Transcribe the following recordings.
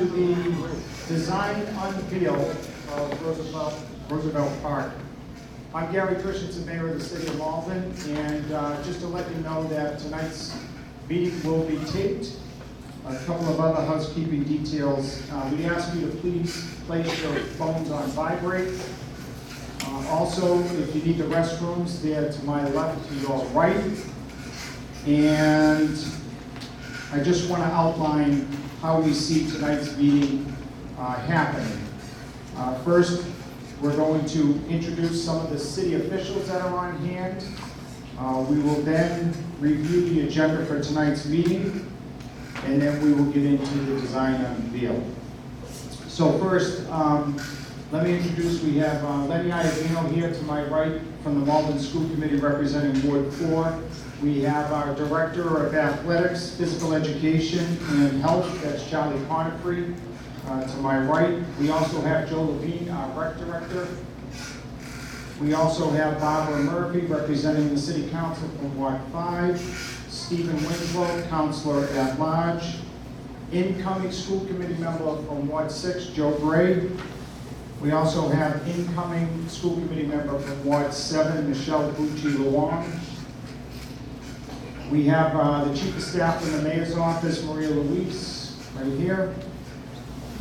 to the design unveil of Roosevelt Park. I'm Gary Christensen, Mayor of the City of Malden, and just to let you know that tonight's meeting will be taped. A couple of other housekeeping details. We ask you to please place your phones on vibrate. Also, if you need the restrooms, they're to my left, to your right. And I just want to outline how we see tonight's meeting happening. First, we're going to introduce some of the city officials that are on hand. We will then review the agenda for tonight's meeting, and then we will get into the design unveil. So first, let me introduce, we have Lenny Iavino here to my right from the Malden School Committee representing Ward 4. We have our Director of Athletics, Physical Education, and Health, that's Charlie Conifrey, to my right. We also have Joe Levine, our Rec Director. We also have Barbara Murphy representing the City Council from Ward 5. Stephen Winslow, Councilor at Large. Incoming School Committee member from Ward 6, Joe Gray. We also have incoming School Committee member from Ward 7, Michelle Bucci-Luong. We have the Chief of Staff from the Mayor's Office, Maria Luis, right here.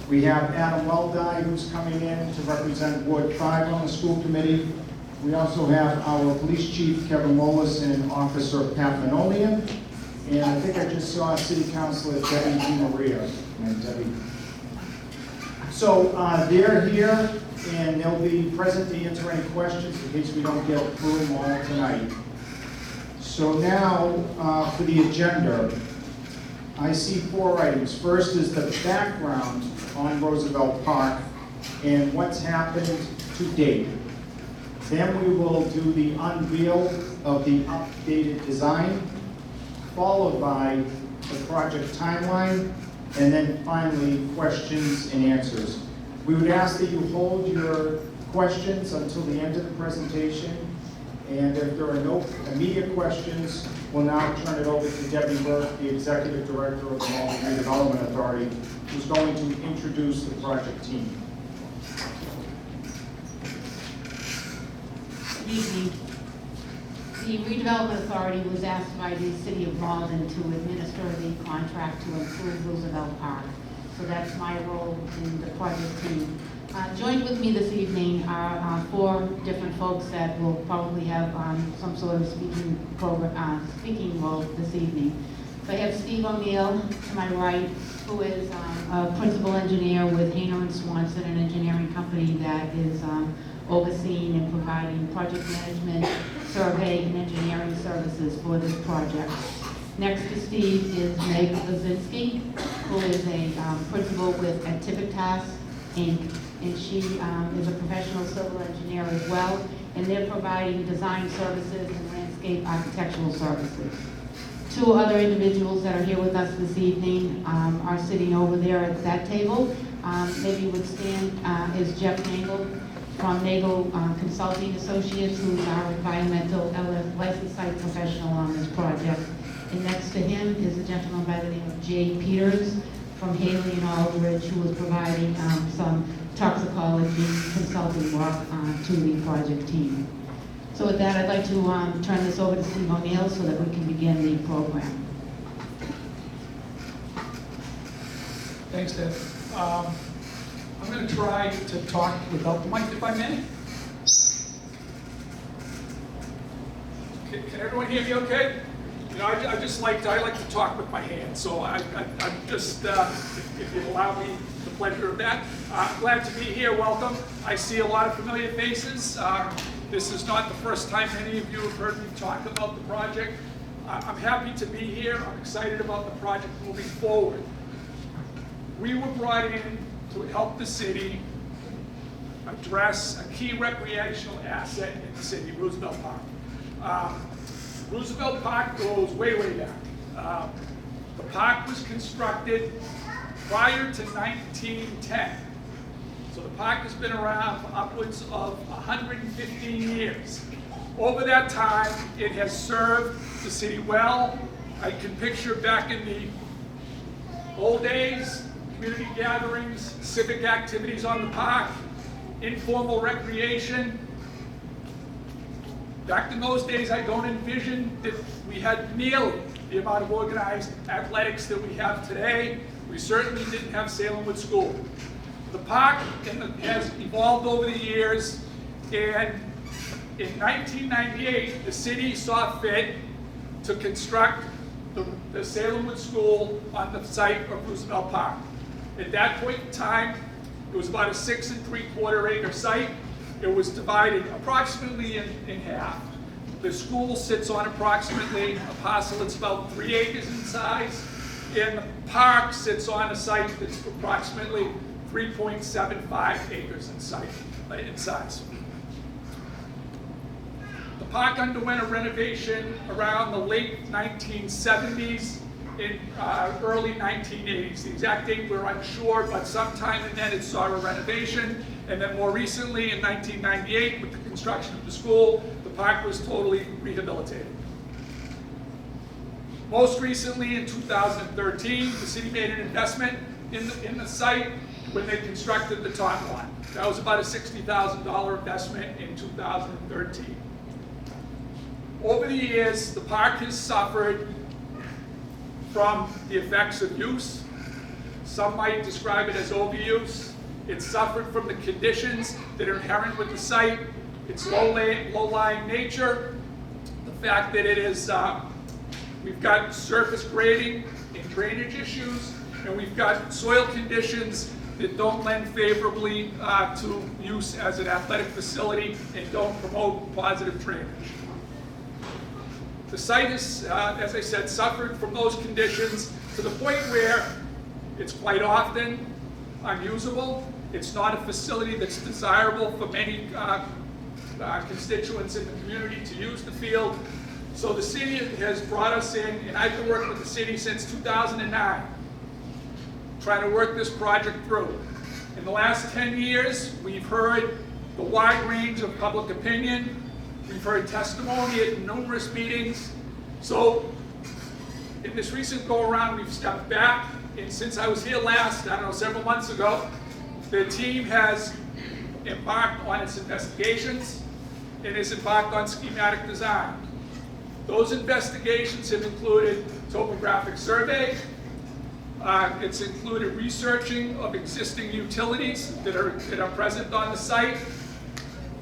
We have Adam Weldi, who's coming in to represent Ward 5 on the School Committee. We also have our Police Chief, Kevin Molis, and Officer Pat Manolian. And I think I just saw City Councilor Debbie DiMaria. And Debbie. So they're here, and they'll be present to answer any questions in case we don't get through them all tonight. So now for the agenda, I see 4 items. First is the background on Roosevelt Park and what's happened to date. Then we will do the unveil of the updated design, followed by the project timeline, and then finally questions and answers. We would ask that you hold your questions until the end of the presentation. And if there are no immediate questions, we'll now turn it over to Debbie Burke, the Executive Director of the Malden Redevelopment Authority, who's going to introduce the project team. Good evening. The Redevelopment Authority was asked by the City of Malden to administer the contract to improve Roosevelt Park. So that's my role in the project team. Joined with me this evening are 4 different folks that will probably have some sort of speaking role this evening. So I have Steve O'Neill to my right, who is a principal engineer with Hayner & Swanson, an engineering company that is overseeing and providing project management, survey, and engineering services for this project. Next to Steve is Meg Lazinski, who is a principal with Activitas Inc. And she is a professional civil engineer as well, and they're providing design services and landscape architectural services. 2 other individuals that are here with us this evening are sitting over there at that table. Maybe would stand is Jeff Nagel from Nagel Consulting Associates, who's our environmental licensed site professional on this project. And next to him is a gentleman by the name of Jay Peters from Haley and Aldridge, who is providing some toxicology consulting work to the project team. So with that, I'd like to turn this over to Steve O'Neill so that we can begin the program. Thanks, Deb. I'm going to try to talk without the mic, if I may. Can everyone hear me okay? You know, I like to talk with my hands, so I'm just, if you allow me the pleasure of that. Glad to be here, welcome. I see a lot of familiar faces. This is not the first time any of you have heard me talk about the project. I'm happy to be here. I'm excited about the project moving forward. We were brought in to help the city address a key recreational asset in the city, Roosevelt Park. Roosevelt Park goes way, way back. The park was constructed prior to 1910. So the park has been around for upwards of 115 years. Over that time, it has served the city well. I can picture back in the old days, community gatherings, civic activities on the park, informal recreation. Back in those days, I don't envision that we had nearly the amount of organized athletics that we have today. We certainly didn't have Salemwood School. The park has evolved over the years, and in 1998, the city saw fit to construct the Salemwood School on the site of Roosevelt Park. At that point in time, it was about a 6 3/4 acre site. It was divided approximately in half. The school sits on approximately a parcel that's about 3 acres in size, and the park sits on a site that's approximately 3.75 acres in size. The park underwent a renovation around the late 1970s and early 1980s. The exact date we're unsure, but sometime in then it saw a renovation. And then more recently, in 1998, with the construction of the school, the park was totally rehabilitated. Most recently, in 2013, the city made an investment in the site when they constructed the top line. That was about a $60,000 investment in 2013. Over the years, the park has suffered from the effects of use. Some might describe it as overuse. It's suffered from the conditions that are inherent with the site, its low-lying nature, the fact that it is, we've got surface grading and drainage issues, and we've got soil conditions that don't lend favorably to use as an athletic facility and don't promote positive drainage. The site has, as I said, suffered from those conditions to the point where it's quite often unusable. It's not a facility that's desirable for many constituents in the community to use the field. So the city has brought us in, and I've been working with the city since 2009, trying to work this project through. In the last 10 years, we've heard the wide range of public opinion. We've heard testimony at numerous meetings. So in this recent go-around, we've stepped back, and since I was here last, I don't know, several months ago, the team has embarked on its investigations and has embarked on schematic design. Those investigations have included topographic survey. It's included researching of existing utilities that are present on the site.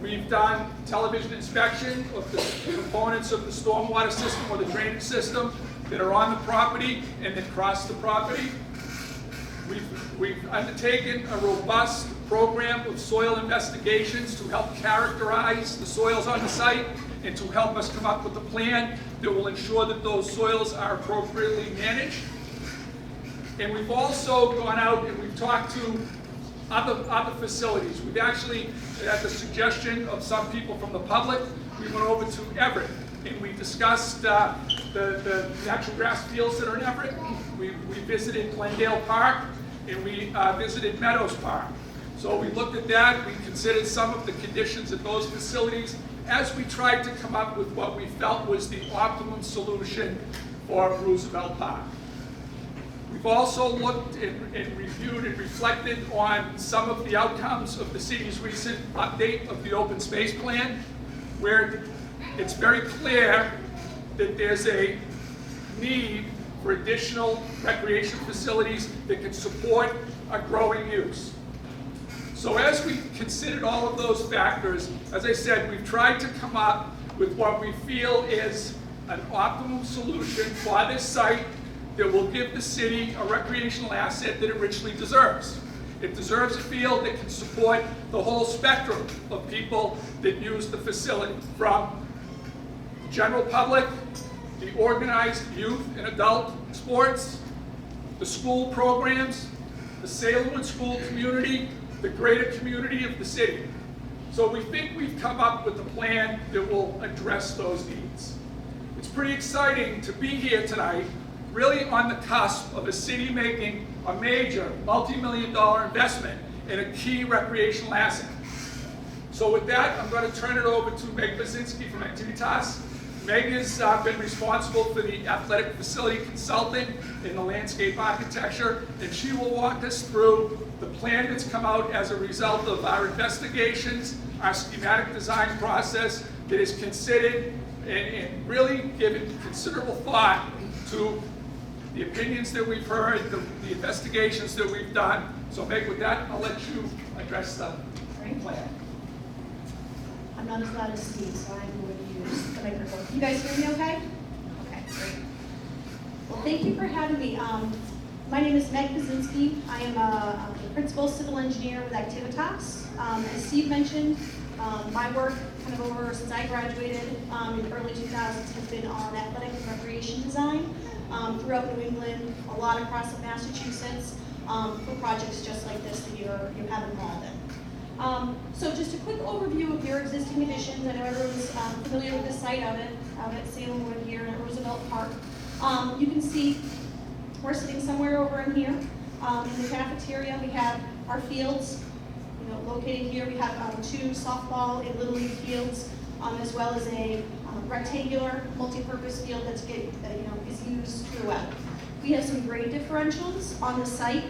We've done television inspection of the components of the stormwater system or the drainage system that are on the property and that cross the property. We've undertaken a robust program of soil investigations to help characterize the soils on the site and to help us come up with a plan that will ensure that those soils are appropriately managed. And we've also gone out and we've talked to other facilities. We've actually, at the suggestion of some people from the public, we went over to Everett and we discussed the natural grass fields that are in Everett. We visited Glendale Park and we visited Meadows Park. So we looked at that, we considered some of the conditions at those facilities as we tried to come up with what we felt was the optimum solution for Roosevelt Park. We've also looked and reviewed and reflected on some of the outcomes of the city's recent update of the open space plan, where it's very clear that there's a need for additional recreation facilities that can support a growing use. So as we considered all of those factors, as I said, we've tried to come up with what we feel is an optimum solution for this site that will give the city a recreational asset that it richly deserves. It deserves a field that can support the whole spectrum of people that use the facility, from the general public, the organized youth and adult sports, the school programs, the Salemwood school community, the greater community of the city. So we think we've come up with a plan that will address those needs. It's pretty exciting to be here tonight, really on the cusp of a city making a major multi-million-dollar investment in a key recreational asset. So with that, I'm going to turn it over to Meg Basinski from Activitas, Meg has been responsible for the athletic facility consulting and the landscape architecture, and she will walk us through the plan that's come out as a result of our investigations, our schematic design process that is considered and really given considerable thought to the opinions that we've heard, the investigations that we've done. So Meg, with that, I'll let you address the plan. I'm not as loud as Steve, so I'm going to use the microphone. You guys hear me okay? Okay, great. Well, thank you for having me. My name is Meg Kaczynski. I am the principal civil engineer with Activitas. As Steve mentioned, my work kind of over since I graduated in the early 2000s has been on athletic and recreation design throughout New England, a lot across Massachusetts, for projects just like this that you have involved in. So just a quick overview of your existing additions. I know everyone's familiar with the site out at Salemwood here at Roosevelt Park. You can see we're sitting somewhere over in here. In the cafeteria, we have our fields, located here. We have 2 softball and Little League fields, as well as a rectangular multi-purpose field that is used throughout. We have some grade differentials on the site.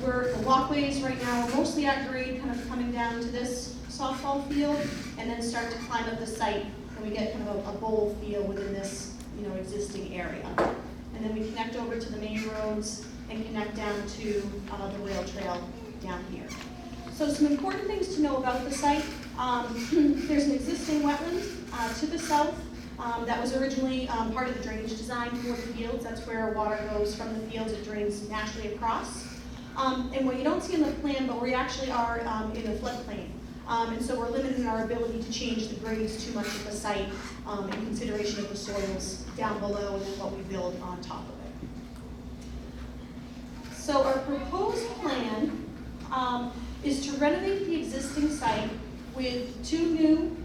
Where the walkways right now are mostly at grade, kind of coming down to this softball field, and then start to climb up the site, and we get kind of a bowl feel within this, existing area. And then we connect over to the main roads and connect down to the rail trail down here. So some important things to know about the site. There's an existing wetland to the south that was originally part of the drainage design for the fields. That's where water goes from the fields, it drains naturally across. And what you don't see in the plan, but we actually are in the floodplain. And so we're limited in our ability to change the grades too much of the site in consideration of the soils down below and then what we build on top of it. So our proposed plan is to renovate the existing site with 2 new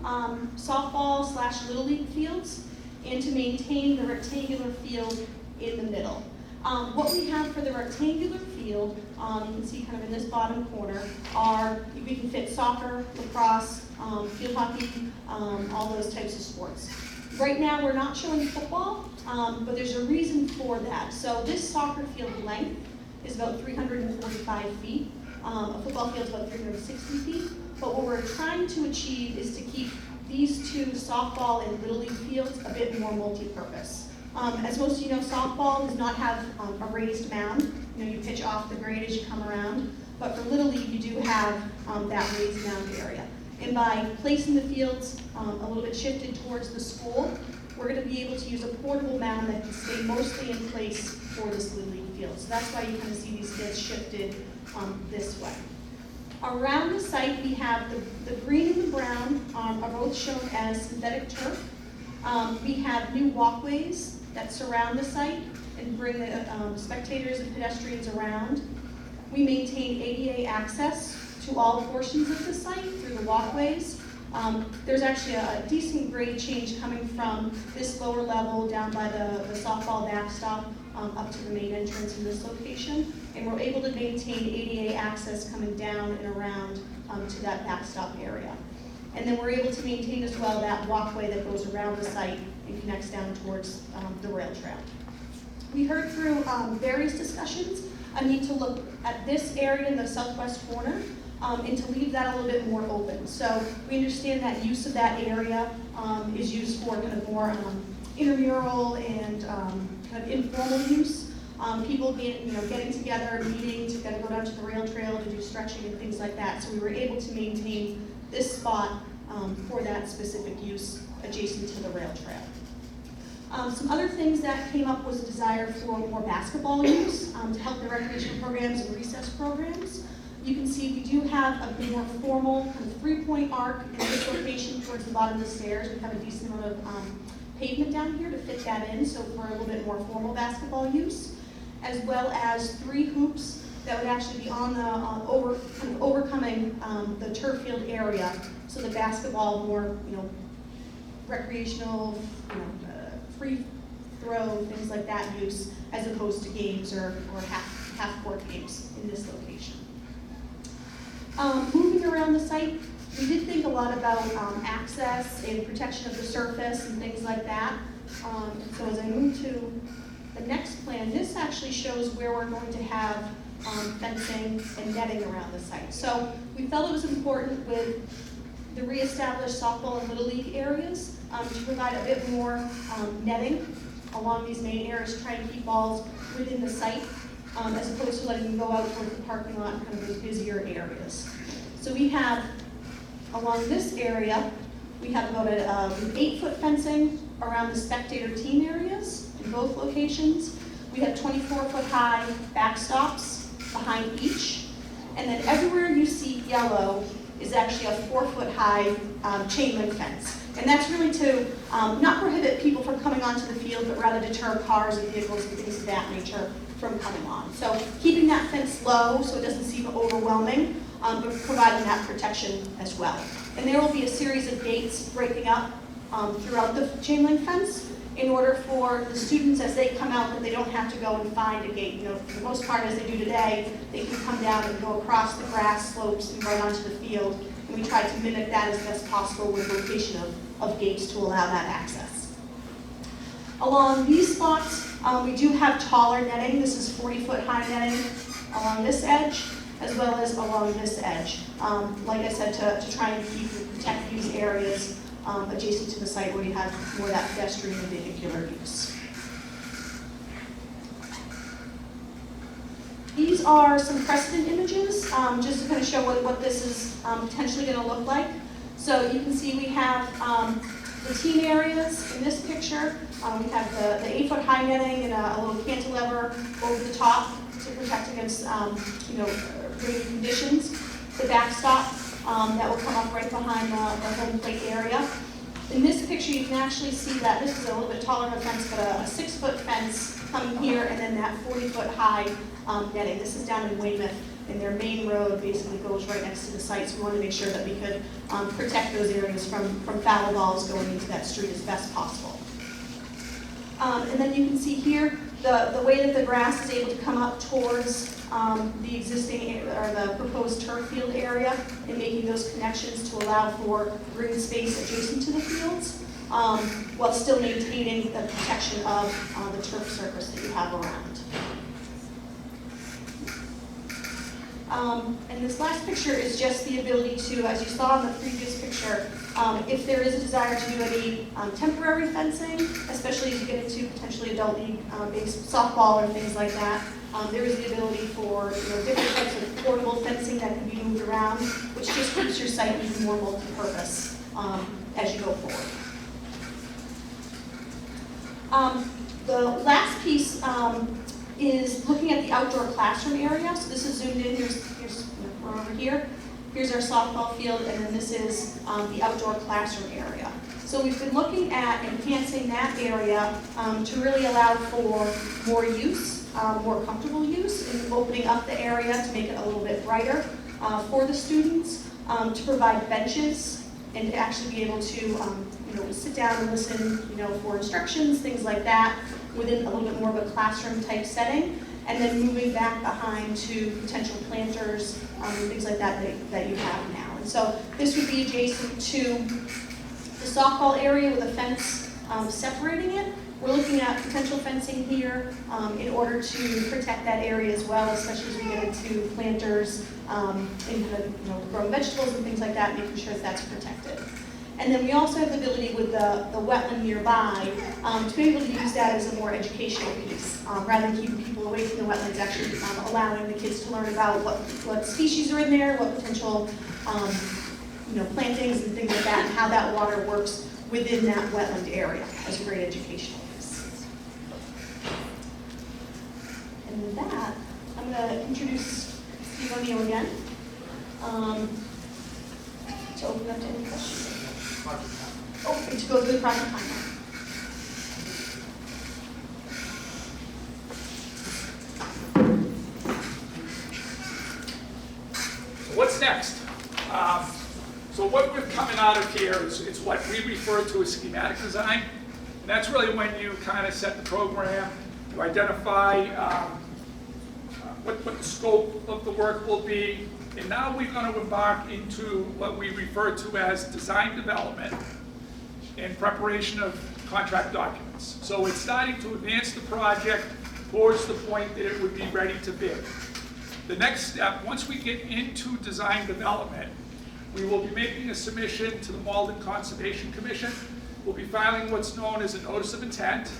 softball/Little League fields and to maintain the rectangular field in the middle. What we have for the rectangular field, you can see kind of in this bottom corner, we can fit soccer, lacrosse, field hockey, all those types of sports. Right now we're not showing football, but there's a reason for that. So this soccer field length is about 345 feet. A football field is about 360 feet. But what we're trying to achieve is to keep these 2 softball and Little League fields a bit more multi-purpose. As most of you know, softball does not have a raised mound. You pitch off the grade as you come around. But for Little League, you do have that raised mound area. And by placing the fields a little bit shifted towards the school, we're going to be able to use a portable mound that can stay mostly in place for this Little League field. So that's why you kind of see these fields shifted this way. Around the site, we have the green and the brown are both shown as synthetic turf. We have new walkways that surround the site and bring the spectators and pedestrians around. We maintain ADA access to all portions of the site through the walkways. There's actually a decent grade change coming from this lower level down by the softball backstop up to the main entrance in this location. And we're able to maintain ADA access coming down and around to that backstop area. And then we're able to maintain as well that walkway that goes around the site and connects down towards the rail trail. We heard through various discussions a need to look at this area in the southwest corner and to leave that a little bit more open. So we understand that use of that area is used for kind of more intramural and kind of informal use. People getting together, meeting, to go down to the rail trail to do stretching and things like that. So we were able to maintain this spot for that specific use adjacent to the rail trail. Some other things that came up was a desire for more basketball use to help the recreation programs and recess programs. You can see we do have a more formal kind of 3-point arc in this location towards the bottom of the stairs. We have a decent amount of pavement down here to fit that in, so for a little bit more formal basketball use, as well as 3 hoops that would actually be on the overcoming the turf field area, so the basketball more recreational, free throw, things like that use, as opposed to games or half court games in this location. Moving around the site, We did think a lot about access and protection of the surface and things like that. So as I move to the next plan, this actually shows where we're going to have fencing and netting around the site. So we felt it was important with the reestablished softball and little league areas to provide a bit more netting along these main areas to try and keep balls within the site as opposed to letting them go out towards the parking lot and kind of those busier areas. So we have, along this area, we have about an 8-foot fencing around the spectator team areas in both locations. We have 24-foot high backstops behind each. And then everywhere you see yellow is actually a 4-foot high chain link fence. And that's really to not prohibit people from coming onto the field, but rather deter cars and vehicles and things of that nature from coming on. So keeping that fence low so it doesn't seem overwhelming, but providing that protection as well. And there will be a series of gates breaking up throughout the chain link fence in order for the students, as they come out, that they don't have to go and find a gate. You know, for the most part, as they do today, they can come down and go across the grass slopes and right onto the field. And we try to mimic that as best possible with location of gates to allow that access. Along these spots, we do have taller netting. This is 40-foot high netting along this edge, as well as along this edge. Like I said, to try and keep and protect these areas adjacent to the site where you have more of that pedestrian and vehicular use. These are some precedent images, just to kind of show what this is potentially going to look like. So you can see we have the team areas in this picture. We have the 8-foot high netting and a little cantilever over the top to protect against rainy conditions. The backstop that will come up right behind the home plate area. In this picture, you can actually see that this is a little bit taller of a fence, but a 6-foot fence coming here, and then that 40-foot high netting. This is down in Weymouth, and their main road basically goes right next to the site, so we wanted to make sure that we could protect those areas from foul balls going into that street as best possible. And then you can see here the way that the grass is able to come up towards the existing or the proposed turf field area and making those connections to allow for green space adjacent to the fields while still maintaining the protection of the turf surface that you have around. And this last picture is just the ability to, as you saw in the previous picture, if there is a desire to do any temporary fencing, especially as you get into potentially adult league based softball or things like that, there is the ability for different types of portable fencing that can be moved around, which just keeps your site even more multi-purpose as you go forward. The last piece is looking at the outdoor classroom area. So this is zoomed in. We're over here. Here's our softball field, and then this is the outdoor classroom area. So we've been looking at enhancing that area to really allow for more use, more comfortable use, and opening up the area to make it a little bit brighter for the students, to provide benches, and to actually be able to sit down and listen for instructions, things like that, within a little bit more of a classroom type setting, and then moving back behind to potential planters and things like that that you have now. And so this would be adjacent to the softball area with a fence separating it. We're looking at potential fencing here in order to protect that area as well, especially as we get into planters and growing vegetables and things like that, making sure that that's protected. And then we also have the ability with the wetland nearby to be able to use that as a more educational piece. Rather than keeping people away from the wetlands, actually allowing the kids to learn about what species are in there, what potential plantings and things like that, and how that water works within that wetland area as a great educational piece. And with that, I'm going to introduce Steve O'Neill again to open up to any questions. Oh, and to go through the project timeline. So what's next? So what we're coming out of here is what we refer to as schematic design. And that's really when you kind of set the program, you identify what the scope of the work will be, And now we're going to embark into what we refer to as design development and preparation of contract documents. So it's starting to advance the project towards the point that it would be ready to bid. The next step, once we get into design development, we will be making a submission to the Malden Conservation Commission. We'll be filing what's known as a notice of intent,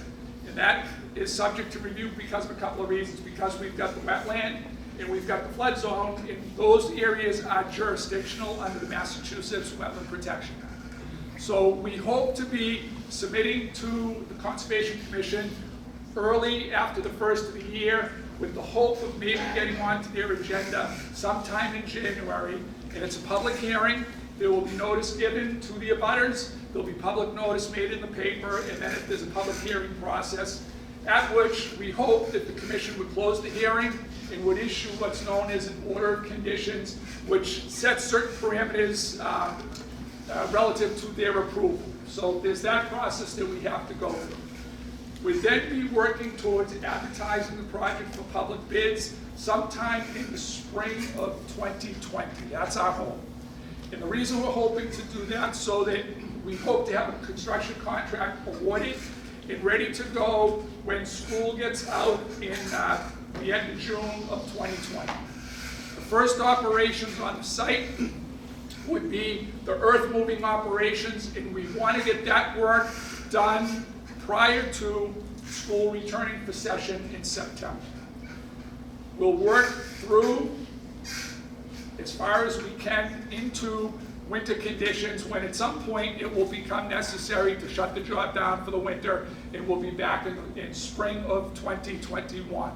and that is subject to review because of a couple of reasons. Because we've got the wetland and we've got the flood zone, and those areas are jurisdictional under the Massachusetts Wetland Protection Act. So we hope to be submitting to the Conservation Commission early after the first of the year, with the hope of maybe getting onto their agenda sometime in January. And it's a public hearing. There will be notice given to the abutters. There'll be public notice made in the paper, and then there's a public hearing process, at which we hope that the commission would close the hearing and would issue what's known as an order of conditions, which sets certain parameters relative to their approval. So there's that process that we have to go through. We'd then be working towards advertising the project for public bids sometime in the spring of 2020. That's our hope. And the reason we're hoping to do that, so that we hope to have a construction contract awarded and ready to go when school gets out in the end of June of 2020. The first operations on the site would be the earth moving operations, and we want to get that work done prior to school returning for session in September. We'll work through as far as we can into winter conditions, when at some point it will become necessary to shut the job down for the winter, and we'll be back in spring of 2021.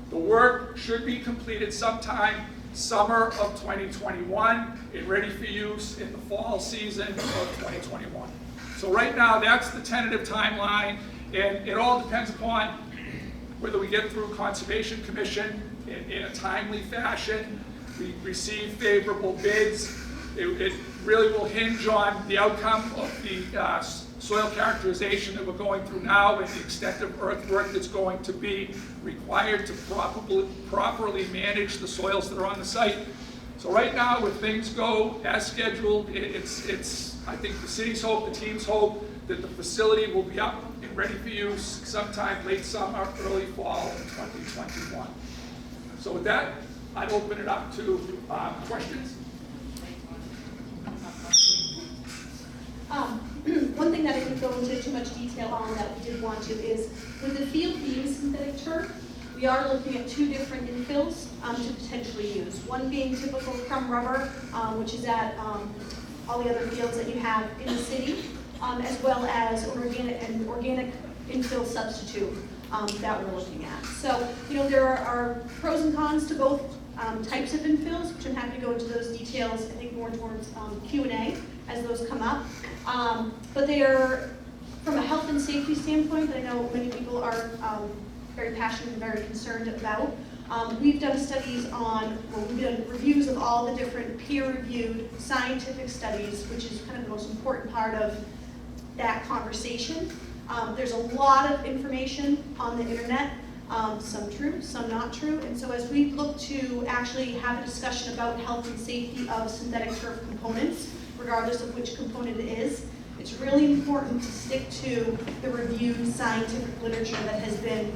The work should be completed sometime summer of 2021 and ready for use in the fall season of 2021. So right now, that's the tentative timeline, and it all depends upon whether we get through Conservation Commission in a timely fashion, we receive favorable bids. It really will hinge on the outcome of the soil characterization that we're going through now, and the extent of earthwork that's going to be required to properly manage the soils that are on the site. So right now, if things go as scheduled, it's I think the city's hope, the team's hope, that the facility will be up and ready for use sometime late summer, early fall of 2021. So with that, I'd open it up to questions. One thing that I didn't go into too much detail on that we did want to is, with the field being synthetic turf, we are looking at two different infills to potentially use. One being typical crumb rubber, which is at all the other fields that you have in the city, as well as an organic infill substitute that we're looking at. So, there are pros and cons to both types of infills, which I'm happy to go into those details, I think more towards Q&A as those come up. But they are, from a health and safety standpoint, that I know many people are very passionate and very concerned about. We've done studies we've done reviews of all the different peer-reviewed scientific studies, which is kind of the most important part of that conversation. There's a lot of information on the internet, some true, some not true, and so as we look to actually have a discussion about health and safety of synthetic turf components, regardless of which component it is, it's really important to stick to the reviewed scientific literature that has been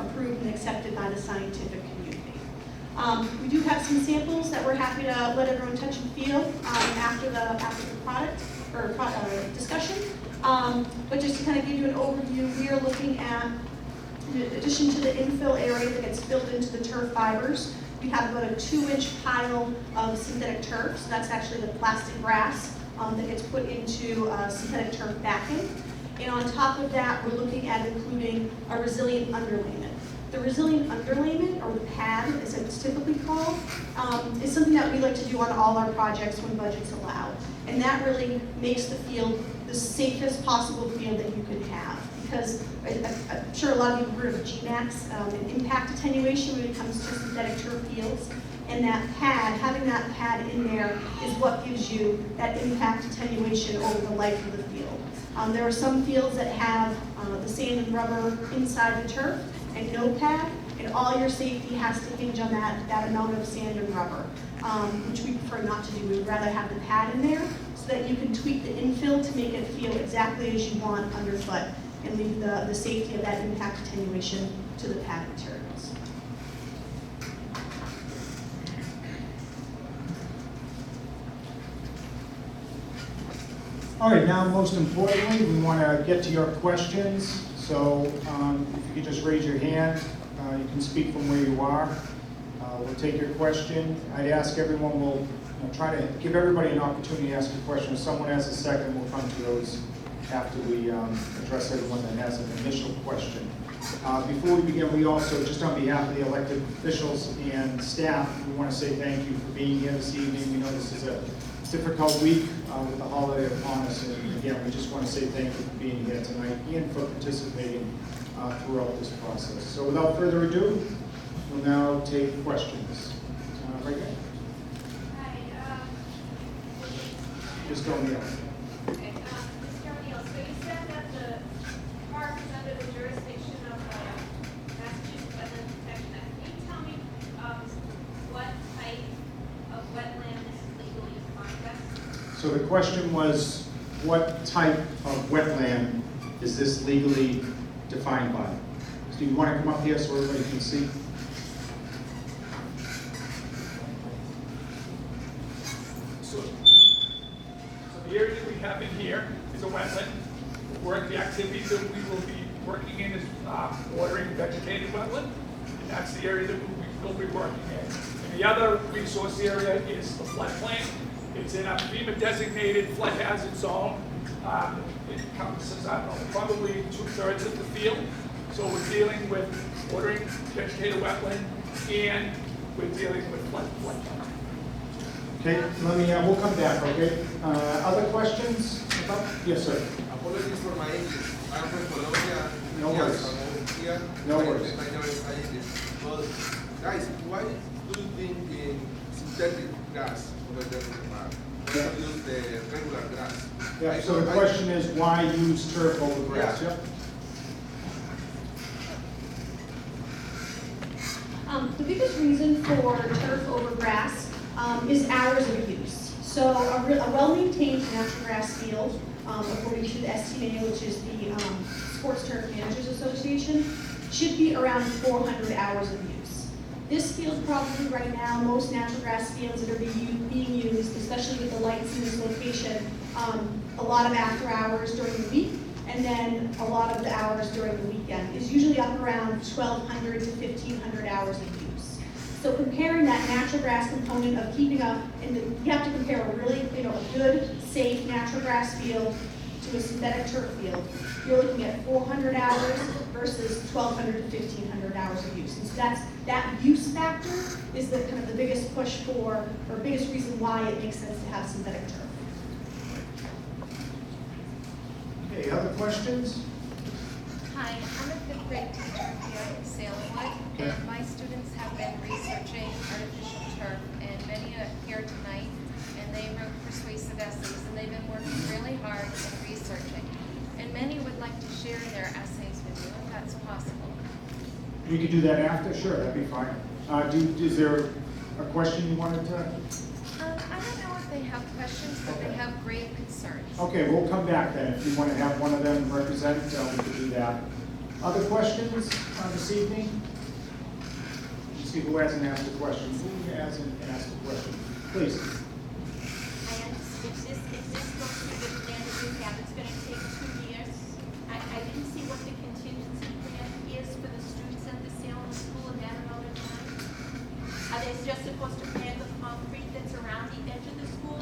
approved and accepted by the scientific community. We do have some samples that we're happy to let everyone touch and feel after the product or discussion. But just to kind of give you an overview, we are looking at, in addition to the infill area that gets filled into the turf fibers, we have about a 2-inch pile of synthetic turf. So that's actually the plastic grass that gets put into synthetic turf backing. And on top of that, we're looking at including a resilient underlayment. The resilient underlayment, or the pad as it's typically called, is something that we like to do on all our projects when budgets allow. And that really makes the field the safest possible field that you could have. Because I'm sure a lot of you have heard of GMAX and impact attenuation when it comes to synthetic turf fields. And that pad, having that pad in there is what gives you that impact attenuation over the life of the field. There are some fields that have the sand and rubber inside the turf and no pad. and all your safety has to hinge on that amount of sand and rubber, which we prefer not to do. We'd rather have the pad in there so that you can tweak the infill to make it feel exactly as you want underfoot and leave the safety of that impact attenuation to the pad materials. All right, now most importantly, we want to get to your questions. So if you could just raise your hand, you can speak from where you are. We'll take your question. I'd ask everyone, we'll try to give everybody an opportunity to ask a question. If someone has a second, we'll come to those after we address everyone that has an initial question. Before we begin, we also, just on behalf of the elected officials and staff, we want to say thank you for being here this evening. We know this is a difficult week with the holiday upon us, and again, we just want to say thank you for being here tonight and for participating throughout this process. So without further ado, we'll now take questions. Right there. Hi. Just O'Neill. Okay, Mr. O'Neill, so you said that the park is under the jurisdiction of the Massachusetts Wetland Protection Act. Can you tell me what type of wetland this is legally defined as? So the question was, what type of wetland is this legally defined by? So you want to come up here so everybody can see? So the area that we have in here is a wetland. The activities that we will be working in is watering vegetated wetland, and that's the area that we'll be working in. And the other resource area is the floodplain. It's in a FEMA designated flood hazard zone. It encompasses, I don't know, probably 2/3 of the field. So we're dealing with watering vegetated wetland, and we're dealing with floodplain. Okay, we'll come back, okay? Other questions? Yes, sir. Apologies for my English. I'm from Colombia. No worries. Here. No worries. My name is English. But guys, why do you think in synthetic grass over there in the park? Why don't you use the regular grass? Yeah, so the question is, why use turf over grass? Yeah. Yep. The biggest reason for turf over grass is hours of use. So a well-maintained natural grass field, according to the STMA, which is the Sports Turf Managers Association, should be around 400 hours of use. This field probably right now, most natural grass fields that are being used, especially with the lights in this location, a lot of after hours during the week, and then a lot of the hours during the weekend is usually up around 1,200 to 1,500 hours of use. So comparing that natural grass component of keeping up, and you have to compare a really, a good, safe natural grass field to a synthetic turf field. You're looking at 400 hours versus 1,200 to 1,500 hours of use. And so that use factor is the kind of the biggest push for, or biggest reason why it makes sense to have synthetic turf. Okay, other questions? Hi, I'm a fifth grade teacher here in Salemwood, Okay. and my students have been researching artificial turf, and many are here tonight, and they wrote persuasive essays, and they've been working really hard in researching. And many would like to share their essays with you, if that's possible. You could do that after? Sure, that'd be fine. Is there a question you wanted to? I don't know if they have questions, but they have grave concerns. Okay, we'll come back then. If you want to have one of them represent, we could do that. Other questions this evening? Let's see who hasn't asked a question. Who hasn't asked a question? Please. If this goes through the plan that you have, it's going to take 2 years. I didn't see what the contingency plan is for the students at the Salem School in that amount of time. Are they just supposed to plant the concrete that's around the edge of the school?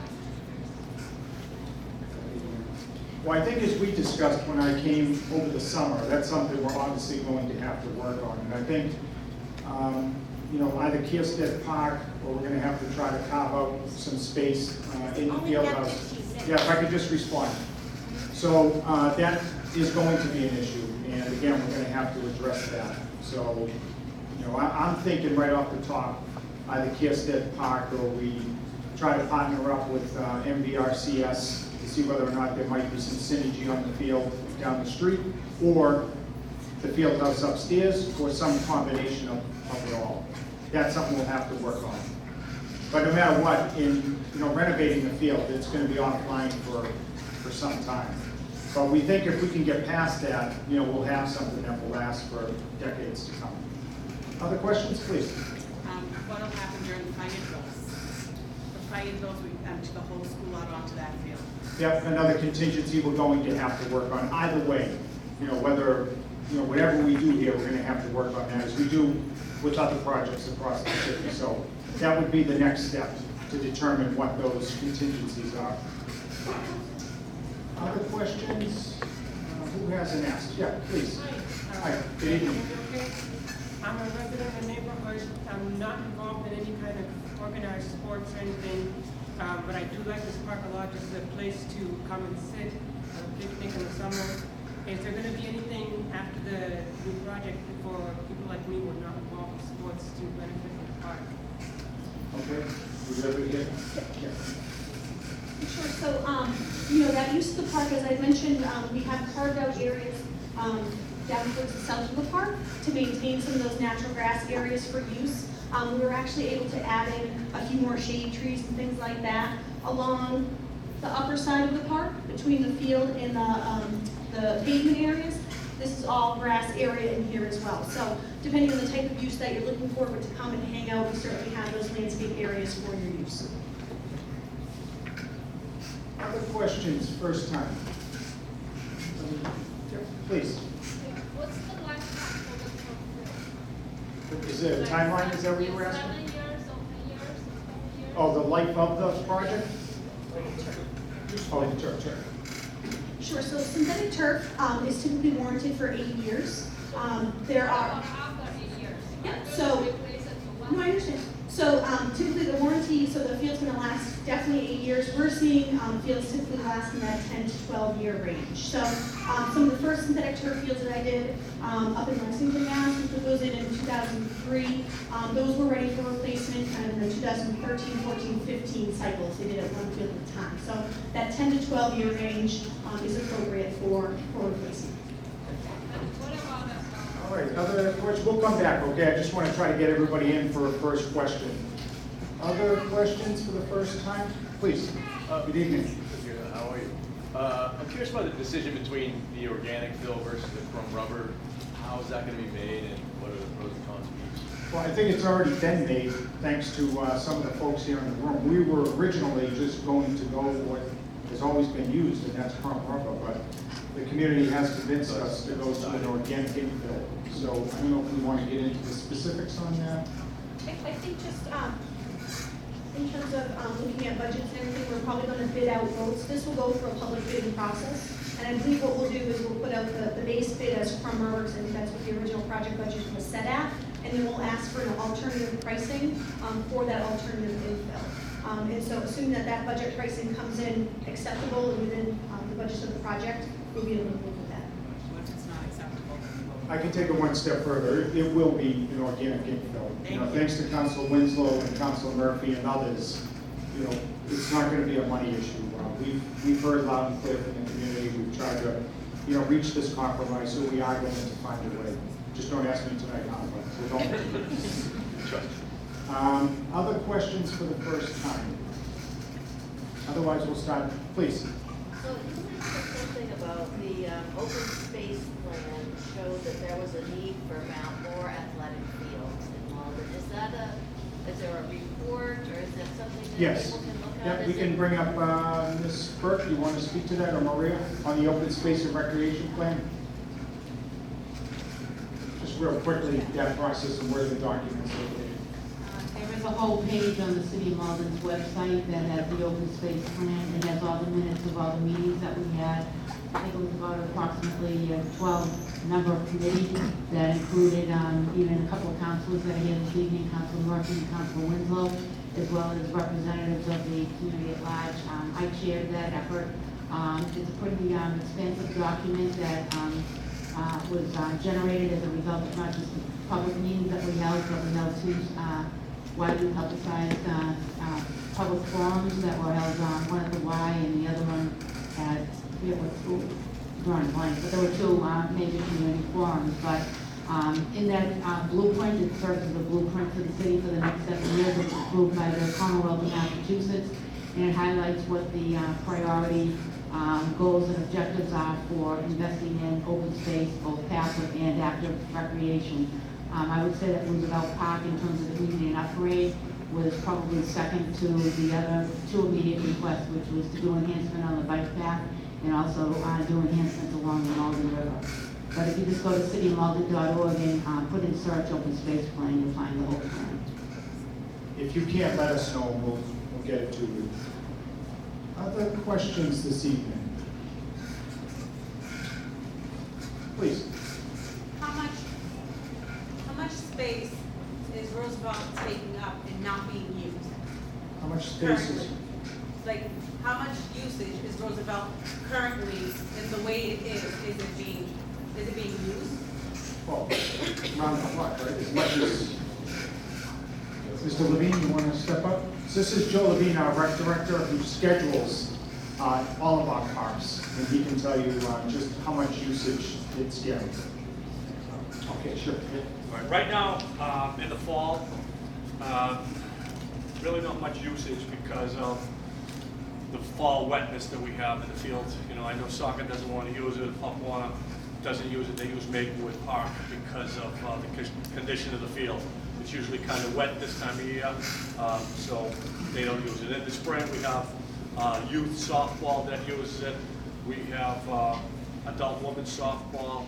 Well, I think as we discussed when I came over the summer, that's something we're obviously going to have to work on. And I think, either Kierstead Park, or we're going to have to try to carve out some space in the Only field that house. 50 cents. Yeah, if I could just respond. So that is going to be an issue, and again, we're going to have to address that. So, I'm thinking right off the top, either Kierstead Park, or we try to partner up with MVRCS to see whether or not there might be some synergy on the field down the street, or the field house upstairs, or some combination of it all. That's something we'll have to work on. But no matter what, in renovating the field, it's going to be offline for some time. But we think if we can get past that, we'll have something that will last for decades to come. Other questions, please? What'll happen during the fire drills? The fire drills, we empty the whole school out onto that field. Yep, another contingency we're going to have to work on. Either way, whether, whatever we do here, we're going to have to work on that as we do with other projects across the city. So that would be the next step to determine what those contingencies are. Other questions? Who hasn't asked? Yeah, please. Hi, good evening. I'm a resident of the neighborhood. I'm not involved in any kind of organized sports or anything, but I do like this park a lot. Just a place to come and sit, have a picnic in the summer. Is there going to be anything after the new project for people like me who are not involved in sports to benefit from the park? Okay. Would you ever get? Yeah. Sure, so, that use of the park, as I mentioned, we have carved out areas down towards the south of the park to maintain some of those natural grass areas for use. We were actually able to add in a few more shade trees and things like that along the upper side of the park, between the field and the pavement areas. This is all grass area in here as well. So depending on the type of use that you're looking for, but to come and hang out, we certainly have those landscape areas for your use. Other questions, first time? Please. What's the lifetime for the turf? Is there a timeline, is that what you were 7 asking? years, or 10 years, or 20 years? Oh, the life of the project? Oh, the turf. Sure, so synthetic turf is typically warranted for 8 years. There are, After 8 years. Yeah, After so- you replace it for no, one. I understand. So typically the warranty, so the field's gonna last definitely 8 years. We're seeing fields typically last in that 10 to 12 year range. So some of the first synthetic turf fields that I did up in Lexington, Mass, we put those in 2003. Those were ready for replacement kind of in the 2013, 14, 15 cycles. They did it one field at a time. So that 10 to 12 year range is appropriate for replacement. What about that? All right, other questions? We'll come back, okay? I just want to try to get everybody in for a first question. Other questions for the first time? Please. Good evening. How are you? I'm curious about the decision between the organic fill versus the chrome rubber. How is that going to be made, and what are the pros and cons of each? Well, I think it's already been made, thanks to some of the folks here in the room. We were originally just going to go with what has always been used, and that's chrome rubber, but the community has convinced us to go to an organic infill. So I don't know if we want to get into the specifics on that. I think just in terms of looking at budgets and everything, we're probably going to bid out roads. This will go through a public bidding process. And I believe what we'll do is we'll put out the base bid as crumb rubbers, and that's what the original project budget was set at. And then we'll ask for an alternative pricing for that alternative infill. And so assuming that that budget pricing comes in acceptable and within the budget of the project, we'll be able to move with that. What if it's not acceptable? I can take it one step further. It will be an organic infill. Thanks to Council Winslow and Council Murphy and others, it's not going to be a money issue. We've heard loud and clear from the community. We've tried to, reach this compromise, so we are going to find a way. Just don't ask me tonight, huh? But we're going to. Other questions for the first time? Otherwise, we'll start. Please. So you mentioned something about the open space plan showed that there was a need for more athletic fields in Malden. Is there a report, or is that something that Yes. people can look at? Yeah, we can bring up Ms. Burke. You want to speak to that, or Maria, on the open space and recreation plan? Just real quickly, that process and where the documents are located. There is a whole page on the City of Malden's website that has the open space plan. It has all the minutes of all the meetings that we had. I think it was about approximately 12 number of committees that included even a couple of councilors that are here this evening, Council Murphy and Council Winslow, as well as representatives of the community at large. I chaired that effort. It's a pretty expensive document that was generated as a result of not just the public meetings that we held, but we held two widely publicized public forums that were held, one at the Y and the other one at, drawing a blank, but there were two major community forums. But in that blueprint, it serves as a blueprint for the city for the next 7 years. It's approved by the Commonwealth of Massachusetts, and it highlights what the priority goals and objectives are for investing in open space, both passive and active recreation. I would say that Roosevelt Park, in terms of the community and upgrade, was probably second to the other two immediate requests, which was to do enhancement on the bike path and also do enhancements along the Malden River. But if you just go to citymalden.org and put in search open space plan, you'll find the whole plan. If you can't, let us know, we'll get it to you. Other questions this evening? Please. How much space is Roosevelt taking up and not being used? How much space is? Currently? Like, how much usage is Roosevelt currently, in the way it is it being used? Well, around the clock, right? As much as. Mr. Levine, you want to step up? So this is Joe Levine, our rec director, who schedules all of our parks, and he can tell you just how much usage it's getting. Okay, sure. Yeah. Right now, in the fall, really not much usage because of the fall wetness that we have in the fields. You know, I know soccer doesn't want to use it, Upwana doesn't use it, they use Maplewood Park because of the condition of the field. It's usually kind of wet this time of year, so they don't use it. In the spring, we have youth softball that uses it. We have adult women's softball.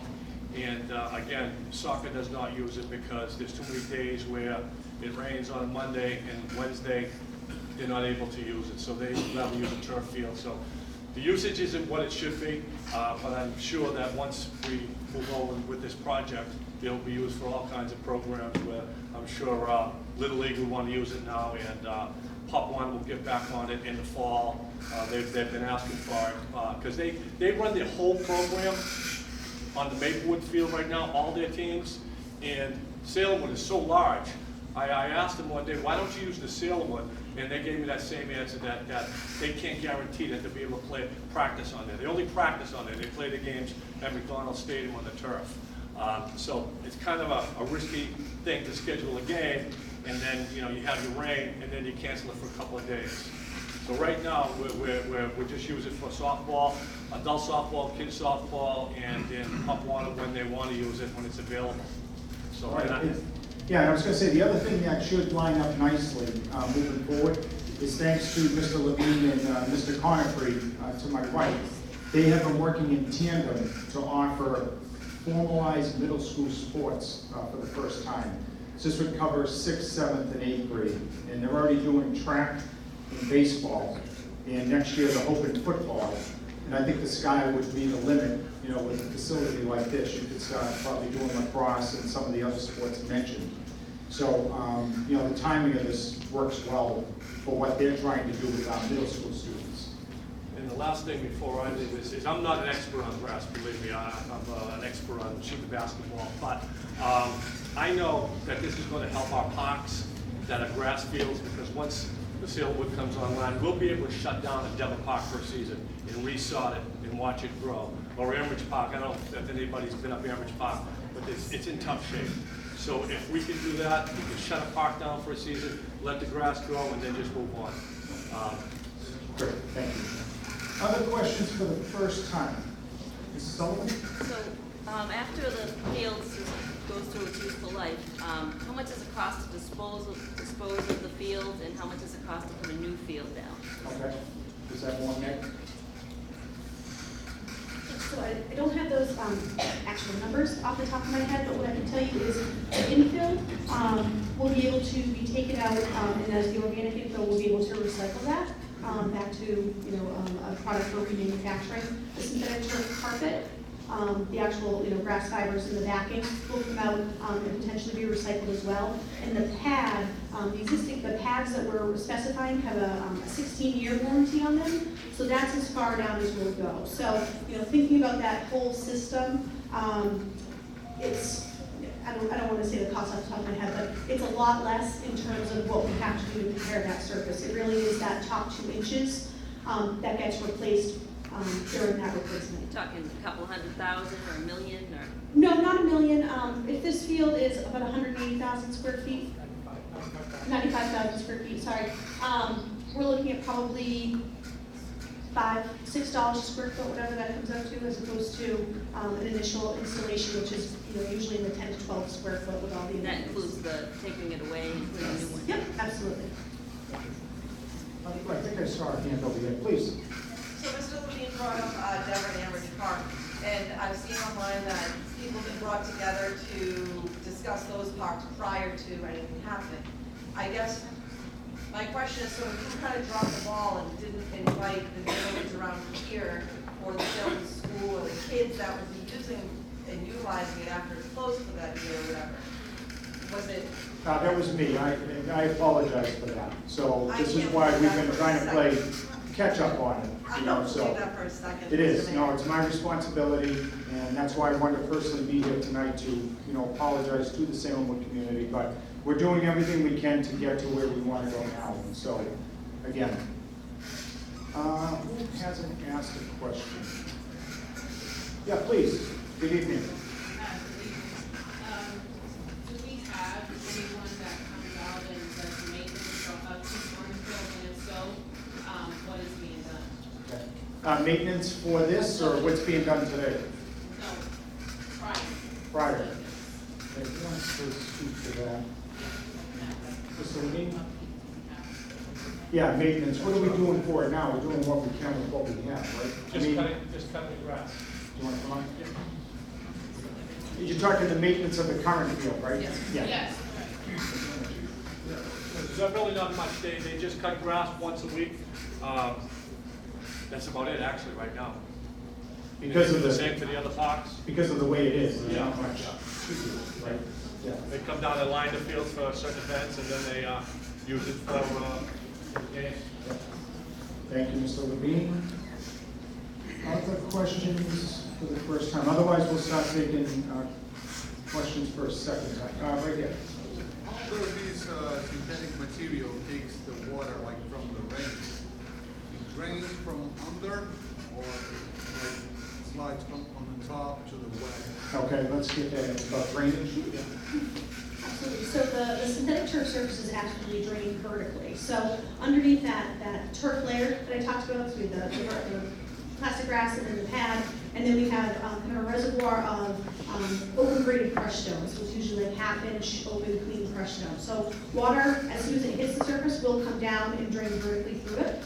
And again, soccer does not use it because there's too many days where it rains on Monday and Wednesday, they're not able to use it. So they rather use a turf field. So the usage isn't what it should be, but I'm sure that once we move on with this project, it'll be used for all kinds of programs where I'm sure Little League will want to use it now, and Pop One will get back on it in the fall. They've been asking for it because they run their whole program on the Maplewood field right now, all their teams, and Salemwood is so large. I asked them one day, why don't you use the Salemwood? And they gave me that same answer, that they can't guarantee that they'll be able to practice on there. They only practice on there. They play the games at McDonald Stadium on the turf. So it's kind of a risky thing to schedule a game, and then you have your rain, and then you cancel it for a couple of days. So right now, we're just using it for softball, adult softball, kids softball, and Pop Water when they want to use it, when it's available. So yeah, and I was going to say, the other thing that should line up nicely moving forward is thanks to Mr. Levine and Mr. Conifrey to my right. They have been working in tandem to offer formalized middle school sports for the first time. So this would cover 6th, 7th, and 8th grade. And they're already doing track and baseball, and next year they're hoping football. And I think the sky would be the limit, with a facility like this. You could start probably doing lacrosse and some of the other sports mentioned. So, the timing of this works well for what they're trying to do with our middle school students. And the last thing before I leave this is, I'm not an expert on grass, believe me. I'm an expert on shooting basketball, but I know that this is going to help our parks that are grass fields, because once the Salemwood comes online, we'll be able to shut down Endeavor Park for a season and resod it and watch it grow. Or Ambridge Park, I don't know if anybody's been up Ambridge Park, but it's in tough shape. So if we can do that, we can shut a park down for a season, let the grass grow, and then just move on. Great, thank you. Other questions for the first time? Mrs. Sullivan? So, after the fields goes through its useful life, how much does it cost to dispose of the field, and how much does it cost to put a new field down? Okay. Is that one, Nick? So I don't have those actual numbers off the top of my head, but what I can tell you is the infill will be able to be taken out, and as the organic infill, we'll be able to recycle that back to a product for remanufacturing. The synthetic turf carpet, the actual grass fibers and the backing will come out and potentially be recycled as well. And the pad, the pads that we're specifying have a 16-year warranty on them, so that's as far down as we'll go. So thinking about that whole system, it's I don't want to say the cost off the top of my head, but it's a lot less in terms of what we have to do to prepare that surface. It really is that top 2 inches that gets replaced during that replacement. You talking a couple 100,000 or $1 million or? No, not 1 million. If this field is about 180,000 square feet, 95,000 square feet, sorry. We're looking at probably $5, $6 a square foot, whatever that comes up to, as opposed to an initial installation, which is usually in the 10 to 12 square foot with all the That amendments. includes the taking it away and putting a new one? Yep, absolutely. I think I saw a hand over here, please. So Mr. Levine brought up Dever and Amherst Park, and I've seen online that people have been brought together to discuss those parks prior to anything happening. I guess my question is, so if you kind of dropped the ball and didn't invite the neighborhoods around here, or the children's school, or the kids that would be using and utilizing it after it's closed for that year or whatever, was it? That was me. I apologize for that. So I this is can't why believe we've that been for trying a to play second. catch up on it. I You don't know, believe so that for a second. it is. Mr. No, Mayor. it's my responsibility, and that's why I wanted to personally be here tonight to, apologize to the Salemwood community. But we're doing everything we can to get to where we want to go now. And so, again, who hasn't asked a question? Yeah, please. Good evening. Do we have anyone that comes out and does maintenance or upkeep on the field, and if so, what is being done? Okay. Maintenance for this, or what's being done today? No, prior. Prior. Okay, who wants to speak to that? Mr. Levine? Yeah, maintenance. What are we doing for it now? We're doing what we can with what we have, right? Just cutting the grass. Do you want to come on? You're talking the maintenance of the current field, right? Yes. Yeah. Yes. There's really not much. They just cut grass once a week. That's about it, actually, right now. Because of the the same for the other parks. Because of the way it is. There's Yeah. not much. Right. Yeah. They come down and line the fields for certain events, and then they use it for games. Thank you, Mr. Levine. Other questions for the first time? Otherwise, we'll start taking questions for a second time. Right here. How does this synthetic material takes the water like from the rain? It drains from under, or like slides from on the top to the wet? Okay, let's get that. It's about drainage. Absolutely. So the synthetic turf surface is actually drained vertically. So underneath that turf layer that I talked about, so we have the plastic grass and then the pad, and then we have kind of a reservoir of open graded crushed stone. So it's usually like half-inch open clean crushed stone. So water, as soon as it hits the surface, will come down and drain vertically through it.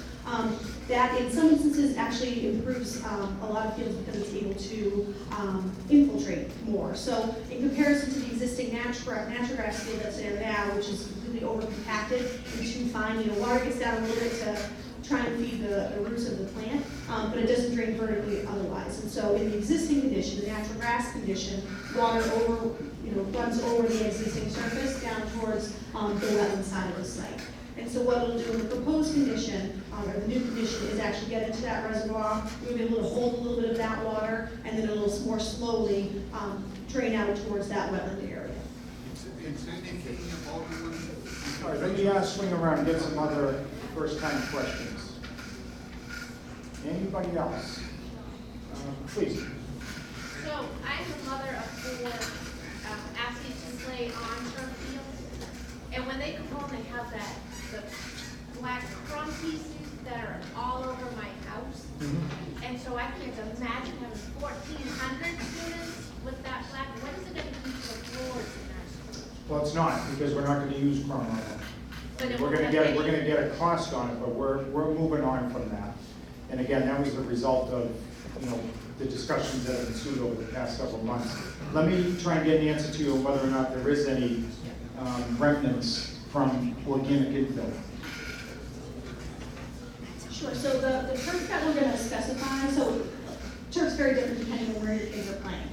That in some instances actually improves a lot of fields because it's able to infiltrate more. So in comparison to the existing natural grass field that's there now, which is completely over-compacted and too fine, water gets down a little bit to try and feed the roots of the plant, but it doesn't drain vertically otherwise. And so in the existing condition, the natural grass condition, water runs over the existing surface down towards the wetland side of the site. And so what it'll do in the proposed condition, or the new condition, is actually get into that reservoir. We'll be able to hold a little bit of that water, and then it'll more slowly drain out towards that wetland area. It's indicating about when. All right, let me swing around and get some other first-time questions. Anybody else? Please. So I'm a mother of 4 athletes who play on turf fields, and when they come home, they have the black crumb pieces that are all over my house. And so I can't imagine having 1,400 students with that black. What is it going to do to the floors in our schools? Well, it's not, because we're not going to use crumb on But it. it We're won't going to have get any- a cost on it, but we're moving on from that. And again, that was the result of the discussions that have ensued over the past several months. Let me try and get an answer to you on whether or not there is any remnants from organic infill. Sure, so the turf that we're gonna specify, so turf's very different depending on where your kids are playing.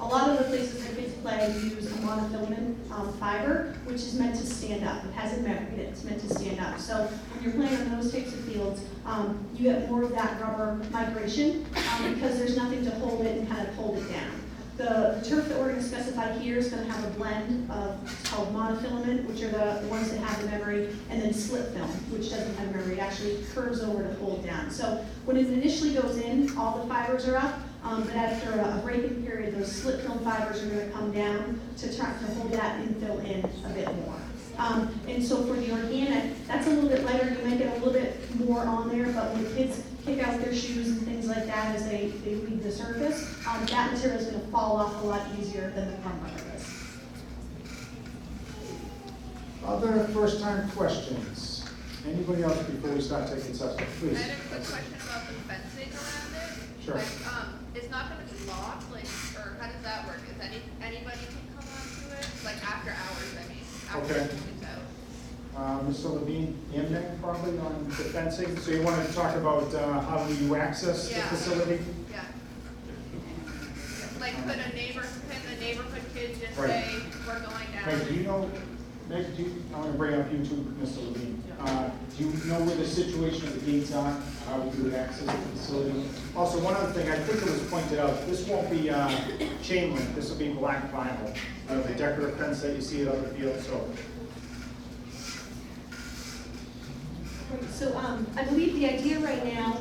A lot of the places that kids play use a monofilament fiber, which is meant to stand up. It has a memory that it's meant to stand up. So when you're playing on those types of fields, you get more of that rubber migration because there's nothing to hold it and kind of hold it down. The turf that we're gonna specify here is gonna have a blend of, it's called monofilament, which are the ones that have the memory, and then slip film, which doesn't have memory. It actually curves over to hold down. So when it initially goes in, all the fibers are up, but after a break-in period, those slip film fibers are gonna come down to try to hold that infill in a bit more. And so for the organic, that's a little bit lighter. You might get a little bit more on there, but when kids kick out their shoes and things like that as they leave the surface, that material is going to fall off a lot easier than the crumb rubber does. Other first-time questions? Anybody else before we start taking substance? Please. I had a quick question about the fencing around it. Sure. Like, it's not gonna be locked, like, or how does that work? Is anybody can come onto it? Like after hours, I mean, after Okay. it's out. Mr. Levine, Amden, probably on the fencing. So you wanted to talk about how you access the Yeah. facility? Yeah. Like, could the neighborhood kids just Right. say, we're going down? Meg, do you know, Meg, I want to bring up you too, Mr. Levine. Do you know where the situation of the gates are, how you would access the facility? Also, one other thing, I think it was pointed out, this won't be chain link, this will be black vinyl, the decorative fence that you see at other fields, so. So I believe the idea right now,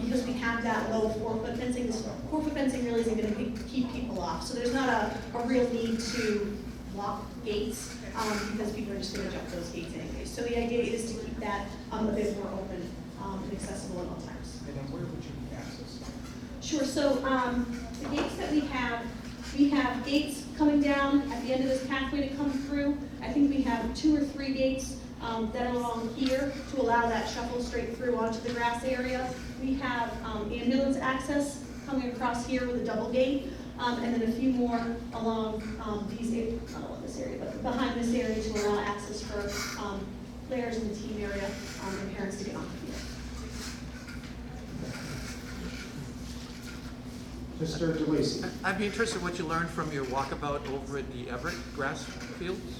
because we have that low 4-foot fencing, this 4-foot fencing really isn't going to keep people off. So there's not a real need to lock gates because people are just going to jump those gates anyway. So the idea is to keep that a bit more open and accessible at all times. And then where would you access? Sure, so the gates that we have gates coming down at the end of this pathway to come through. I think we have 2 or 3 gates that are along here to allow that shuffle straight through onto the grass area. We have ambulance access coming across here with a double gate, and then a few more along these, not along this area, but behind this area to allow access for players in the team area and parents to get on the field. Mr. DeLacy. I'd be interested in what you learned from your walkabout over at the Everett grass fields.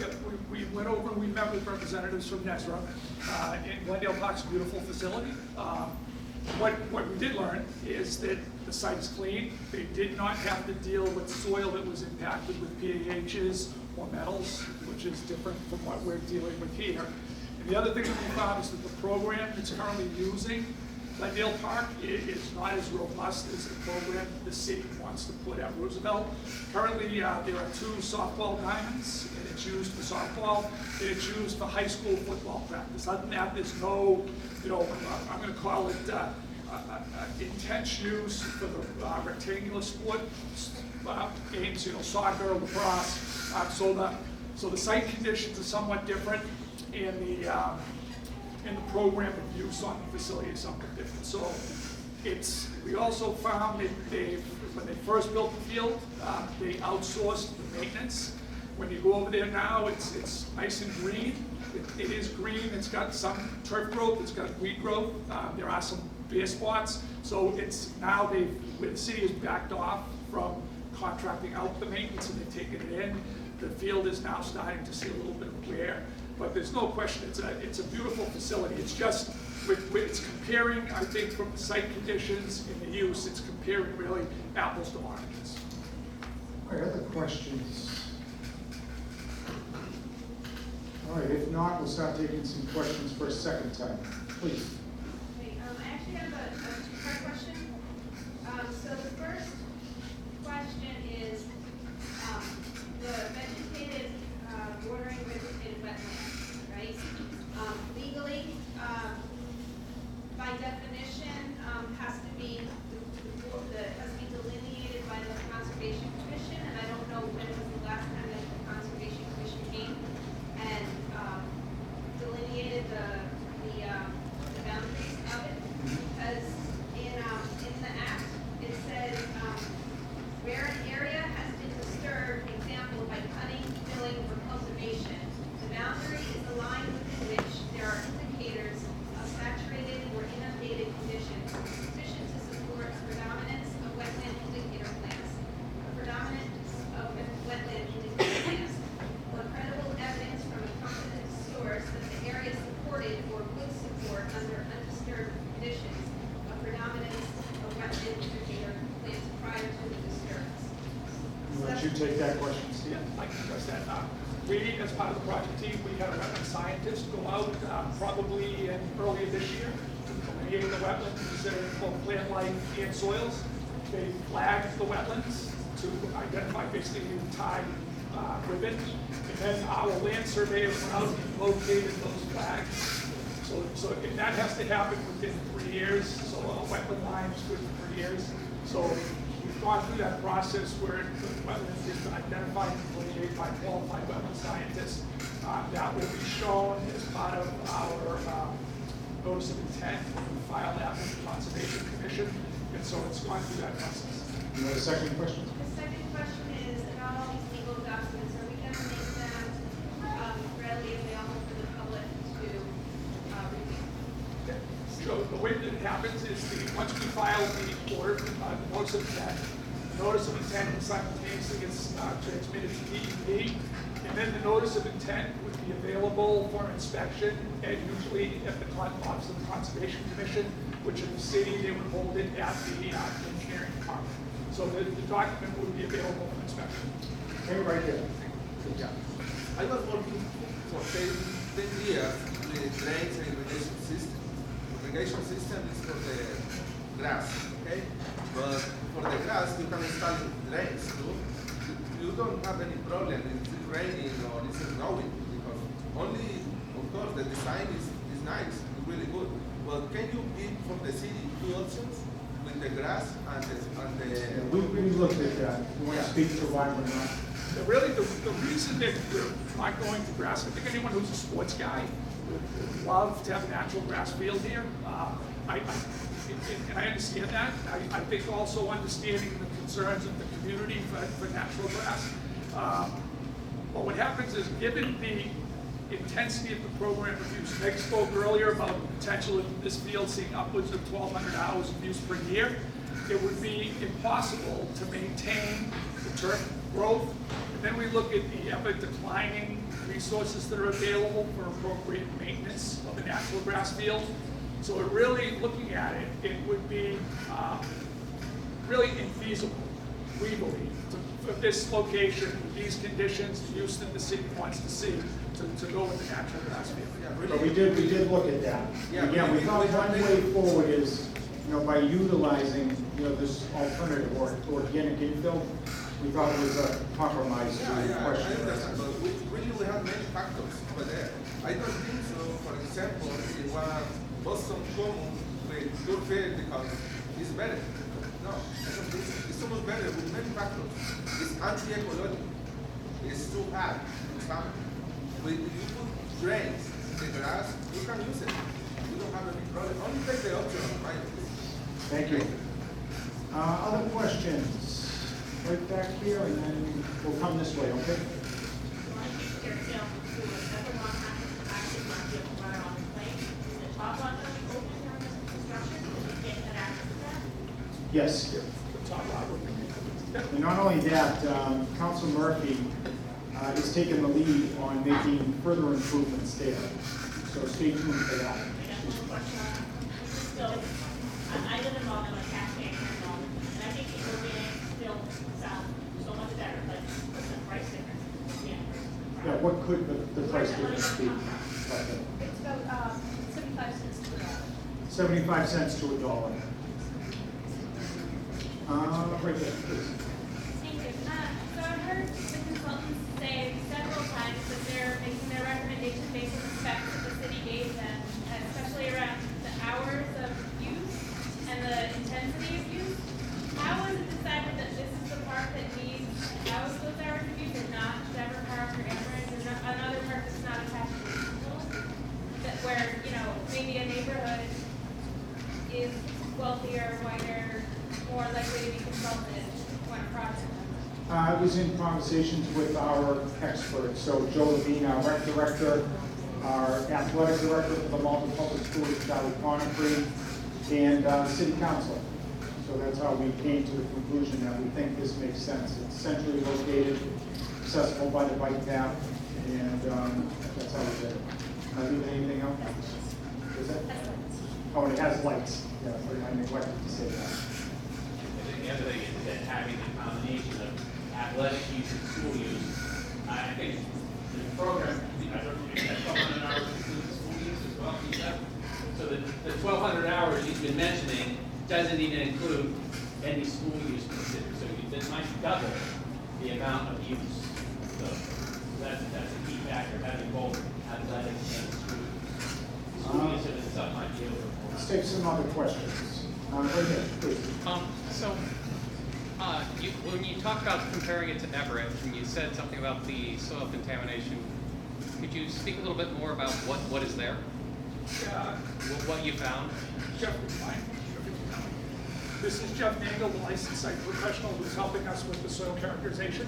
Yeah, we went over and we met with representatives from NESRA. And Glendale Park's a beautiful facility. What we did learn is that the site is clean. They did not have to deal with soil that was impacted with PAHs or metals, which is different from what we're dealing with here. And the other thing that we found is that the program that's currently using Glendale Park is not as robust as the program the city wants to put at Roosevelt. Currently, there are 2 softball diamonds, and it's used for softball, and it's used for high school football practice. Other than that, there's no, I'm going to call it intense use for the rectangular sport games, soccer, lacrosse. So the site conditions are somewhat different, and the program of use on the facility is something different. So we also found that when they first built the field, they outsourced the maintenance. When you go over there now, it's nice and green. It is green, it's got some turf growth, it's got weed growth, there are some bare spots. So it's now where the city has backed off from contracting out the maintenance and they've taken it in. The field is now starting to see a little bit of wear. But there's no question, it's a beautiful facility. It's just, it's comparing, I think, from the site conditions and the use, it's comparing really apples to oranges. All right, other questions? All right, if not, we'll start taking some questions for a second time. Please. Okay, I actually have a 2-part question. So the first question is the vegetated, bordering vegetated wetlands, right? Legally, by definition, has to be delineated by the Conservation Commission, and I don't know when it was the last time that the Conservation Commission came and delineated the take that question, Steve? Yeah, I can address that. We, as part of the project team, we had a wetland scientist go out probably earlier this year to delineate the wetlands, considering both plant life and soils. They flagged the wetlands to identify basically the tide ribbon. And then our land surveyors went out and located those flags. So if that has to happen within 3 years, so a wetland line is good for 3 years. So we've gone through that process where the wetlands has been identified and delineated by qualified wetland scientists. That will be shown as part of our notice of intent when we file that with the Conservation Commission. And so it's gone through that process. You have a second question? The second question is about all these legal documents. Are we going to make them readily available for the public to review? So the way that it happens is once we file the order, the notice of intent simultaneously gets transmitted to DEP, and then the notice of intent would be available for inspection, and usually at the office of the Conservation Commission, which in the city, they would hold it at the engineering department. So the document would be available for inspection. Okay, right there. Yeah. I was working for 10 years with the drains and irrigation system. Irrigation system is for the grass, okay? But for the grass, you can install drains too. You don't have any problem if it's raining or it's snowing, because only, of course, the design is nice, it's really good. But can you give for the city 2 options with the grass and the Yeah, we looked at that. You want to speak to why we're not? Really, the reason that we're not going to grass, I think anyone who's a sports guy would love to have a natural grass field here. And I understand that. I think also understanding the concerns of the community for natural grass. But what happens is, given the intensity of the program of use, Meg spoke earlier about the potential of this field seeing upwards of 1,200 hours of use per year. It would be impossible to maintain the turf growth. And then we look at the ever declining resources that are available for appropriate maintenance of a natural grass field. So it really, looking at it, it would be really infeasible, we believe, for this location, these conditions, the use that the city wants to see, to go with the natural grass field. But we did look at that. Again, we thought one way forward is, by utilizing, this alternative or organic infill, we thought it was a compromise to the I question. understand, but we have many factors over there. I don't think so, for example, in one Boston common with good field because it's better. No, I don't think so. It's so much better with many factors. It's anti-ecological. It's too hard. It's hard. When you put drains in the grass, you can use it. You don't have any problem. Only take the option, right? Thank you. Other questions? Right back here, and then we'll come this way, okay? Yes. And not only that, Council Murphy is taking the lead on making further improvements there. So stay tuned for that. I live in Malden, I'm a taxpayer here in Malden, and I think the organic still sound so much better, but what's the price difference? Yeah, what could the price difference be? It's about 75 cents to $1. 75 cents to $1. Right there, please. Thank you. So I've heard the consultants say several times that they're making their recommendation based on the specs that the city gave them, especially around the hours of use and the intensity of use. How was it decided that this is the park that needs those hours of use and not Dever Park or Amherst or another park that's not attached to the school? That where, maybe a neighborhood is wealthier, whiter, more likely to be consulted when a project. I was in conversations with our experts, so Joe Levine, our rec director, our athletic director for the Malden Public Schools, Charlie Conifrey, and the city council. So that's how we came to the conclusion that we think this makes sense. It's centrally located, accessible by the bike path, and that's how we did it. Leaving anything else? Is it? Oh, and it has lights. Yeah, I neglected to say that. The other thing is that having the combination of athletic use and school use. I think the program, I don't know if that 1,200 hours includes school use as well, so the 1,200 hours he's been mentioning doesn't even include any school use considered, so this might double the amount of use. So that's a key factor, having both athletic and school use. School use in itself might be over. Let's take some other questions. Right there, please. When you talk about comparing it to Everett, and you said something about the soil contamination, could you speak a little bit more about what is there? What you found? Jeff, this is Jeff Nangle, the licensed site professional who's helping us with the soil characterization.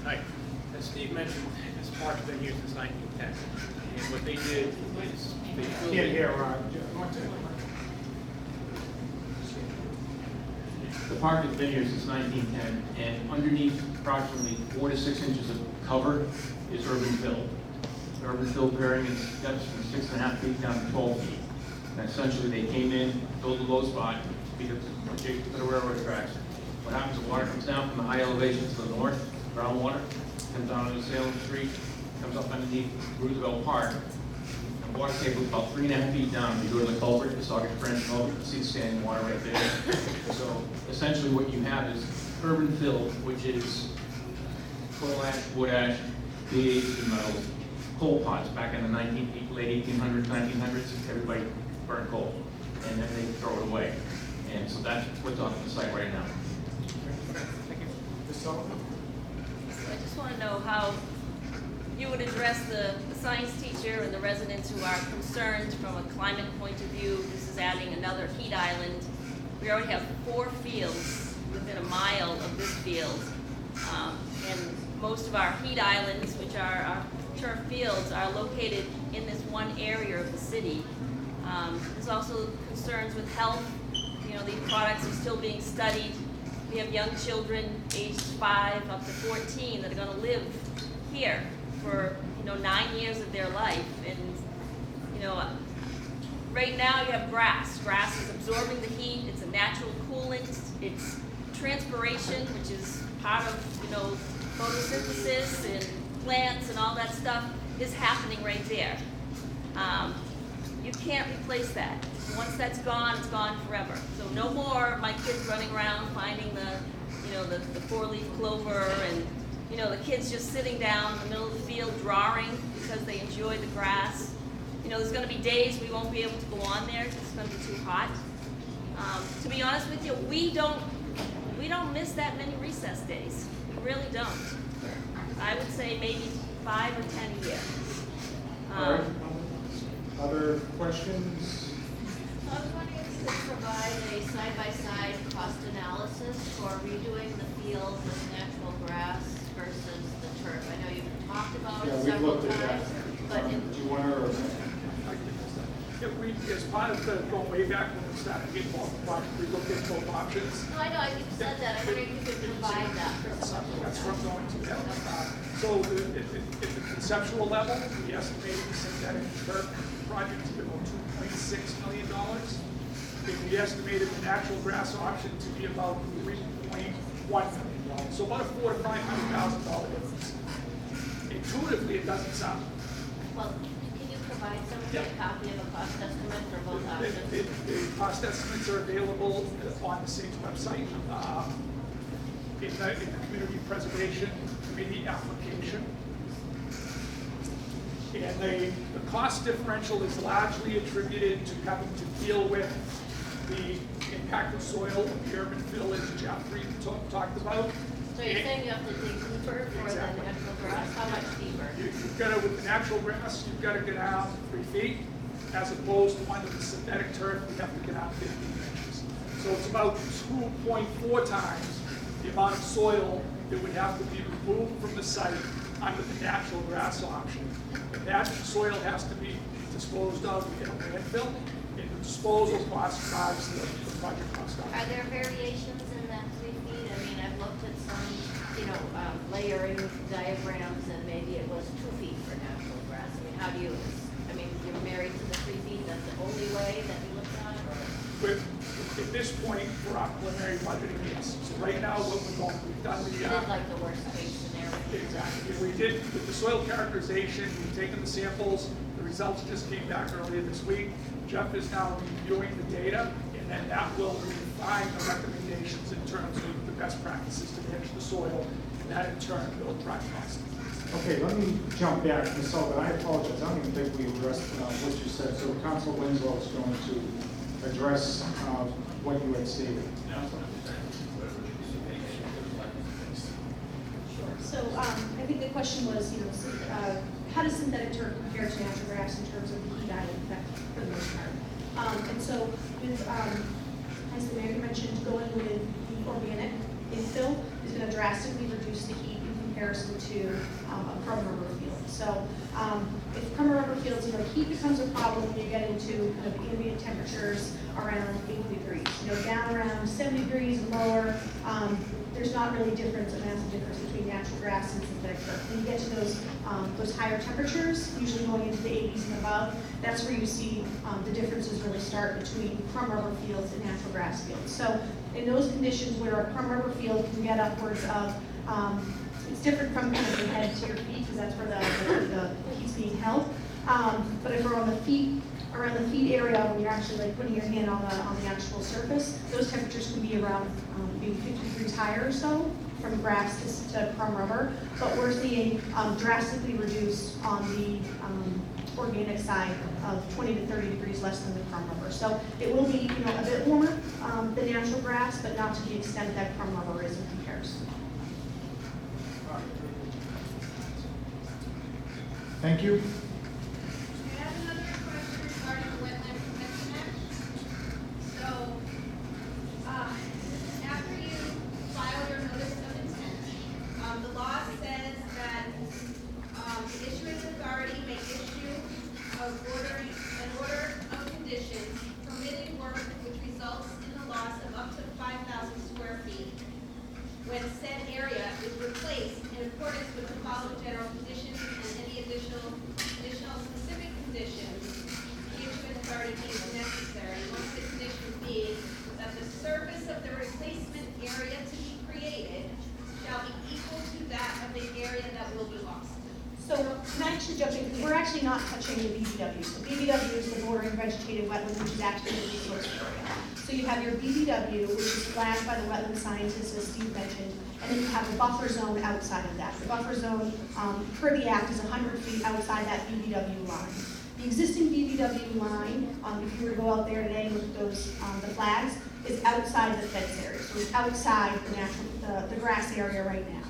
Hi. As Steve mentioned, this park's been used since 1910. And what they did is they filled The park has been here since 1910, and underneath approximately 4 to 6 inches of cover is urban fill. The urban fill bearing is depths from 6.5 feet down to 12 feet. And essentially, they came in, filled the low spot, because adjacent to the railroad tracks. What happens, the water comes down from the high elevations to the north, groundwater, comes down into Salem Street, comes up underneath Roosevelt Park. The water table is about 3.5 feet down. You go to the culvert, the Saugus Branch culvert, you see the standing water right there. So essentially what you have is urban fill, which is coal ash, wood ash, BHC metals, coal pots back in the late 1800s, 1900s. Everybody burned coal, and then they throw it away. And so that's what's on the site right now. Thank you. Ms. Sullivan? I just want to know how you would address the science teacher and the residents who are concerned from a climate point of view. This is adding another heat island. We already have 4 fields within a mile of this field. And most of our heat islands, which are our turf fields, are located in this one area of the city. There's also concerns with health. You know, these products are still being studied. We have young children aged 5 up to 14 that are going to live here for 9 years of their life. And right now you have grass. Grass is absorbing the heat. It's a natural coolant. It's transpiration, which is part of photosynthesis and plants and all that stuff is happening right there. You can't replace that. Once that's gone, it's gone forever. So no more my kids running around finding the 4-leaf clover and the kids just sitting down in the middle of the field drawing because they enjoy the grass. There's going to be days we won't be able to go on there because it's going to be too hot. To be honest with you, we don't miss that many recess days. We really don't. I would say maybe 5 or 10 a year. All right. Other questions? I was wondering if you could provide a side-by-side cost analysis for redoing the field with natural grass versus the turf. I know you've talked about it several times, but Do you want to? As part of the going way back when we started getting involved in the project, we looked at both options. No, I know, you said that. I'm wondering if you could provide that for someone. That's what I'm going to do. So at the conceptual level, we estimated the synthetic turf project to be about $2.6 million. And we estimated the natural grass option to be about $3.1 million. So about a $400,000 to $500,000 difference. Intuitively, it doesn't sound. Well, can you provide someone a copy of a cost estimate for both options? The cost estimates are available on the SAGE website. In the Community Preservation Committee application. And the cost differential is largely attributed to having to deal with the impacted soil of the urban fill, as Jeff talked about. So you're saying you have to dig deeper for the natural grass? How much deeper? You've got to, with the natural grass, you've got to get down 3 feet, as opposed to under the synthetic turf, you have to get out 15 inches. So it's about 2.4 times the amount of soil that would have to be removed from the site under the natural grass option. And that soil has to be disposed of in a landfill, and the disposal cost drives the project cost up. Are there variations in that 3 feet? I mean, I've looked at some, layering diagrams, and maybe it was 2 feet for natural grass. I mean, how do you, you're married to the 3 feet, that's the only way that you look at it? Or? at this point for our preliminary budgeting needs. So right now, what we've done, You did like the worst case scenario. exactly. We did with the soil characterization, we've taken the samples, the results just came back earlier this week. Jeff is now reviewing the data, and then that will refine the recommendations in terms of the best practices to manage the soil, and that in turn will drive costs. Okay, let me jump back, Ms. Sullivan, I apologize, I don't even think we addressed what you said, so Council Winslow is going to address what you had stated. So I think the question was, how does synthetic turf compare to natural grass in terms of the heat island effect for the most part? And so with, as the mayor mentioned, going with the organic infill is going to drastically reduce the heat in comparison to a crumb rubber field. So if crumb rubber fields, heat becomes a problem when you get into kind of ambient temperatures around 80 degrees. Down around 70 degrees and lower, there's not really a massive difference between natural grass and synthetic turf. When you get to those higher temperatures, usually going into the 80s and above, that's where you see the differences really start between crumb rubber fields and natural grass fields. So in those conditions where a crumb rubber field can get upwards of, it's different from kind of your head to your feet because that's where the heat's being held. But if we're on the feet, around the feet area, when you're actually like putting your hand on the actual surface, those temperatures can be around maybe 50 degrees higher or so from grass to crumb rubber. But we're seeing drastically reduced on the organic side of 20 to 30 degrees less than the crumb rubber. So it will be a bit warmer than natural grass, but not to the extent that crumb rubber is in comparison. Thank you. I have another question regarding the Wetland Protection Act. So, after you file your notice of intent, the law says that the issuing authority may issue an order of conditions permitting work which results in the loss of up to 5,000 square feet when said area is replaced in accordance with the following general conditions and any additional specific conditions the issuing authority deems necessary. One of the conditions being that the surface of the replacement area to be created shall be equal to that of the area that will be lost. So can I actually jump in? Because we're actually not touching the BVW. So BVW is the bordering vegetated wetland, which is actually the resource area. So you have your BVW, which is flagged by the wetland scientists, as Steve mentioned, and then you have a buffer zone outside of that. The buffer zone, per the act, is 100 feet outside that BVW line. The existing BVW line, if you were to go out there today and look at those, the flags, is outside the fence area. So it's outside the grass area right now.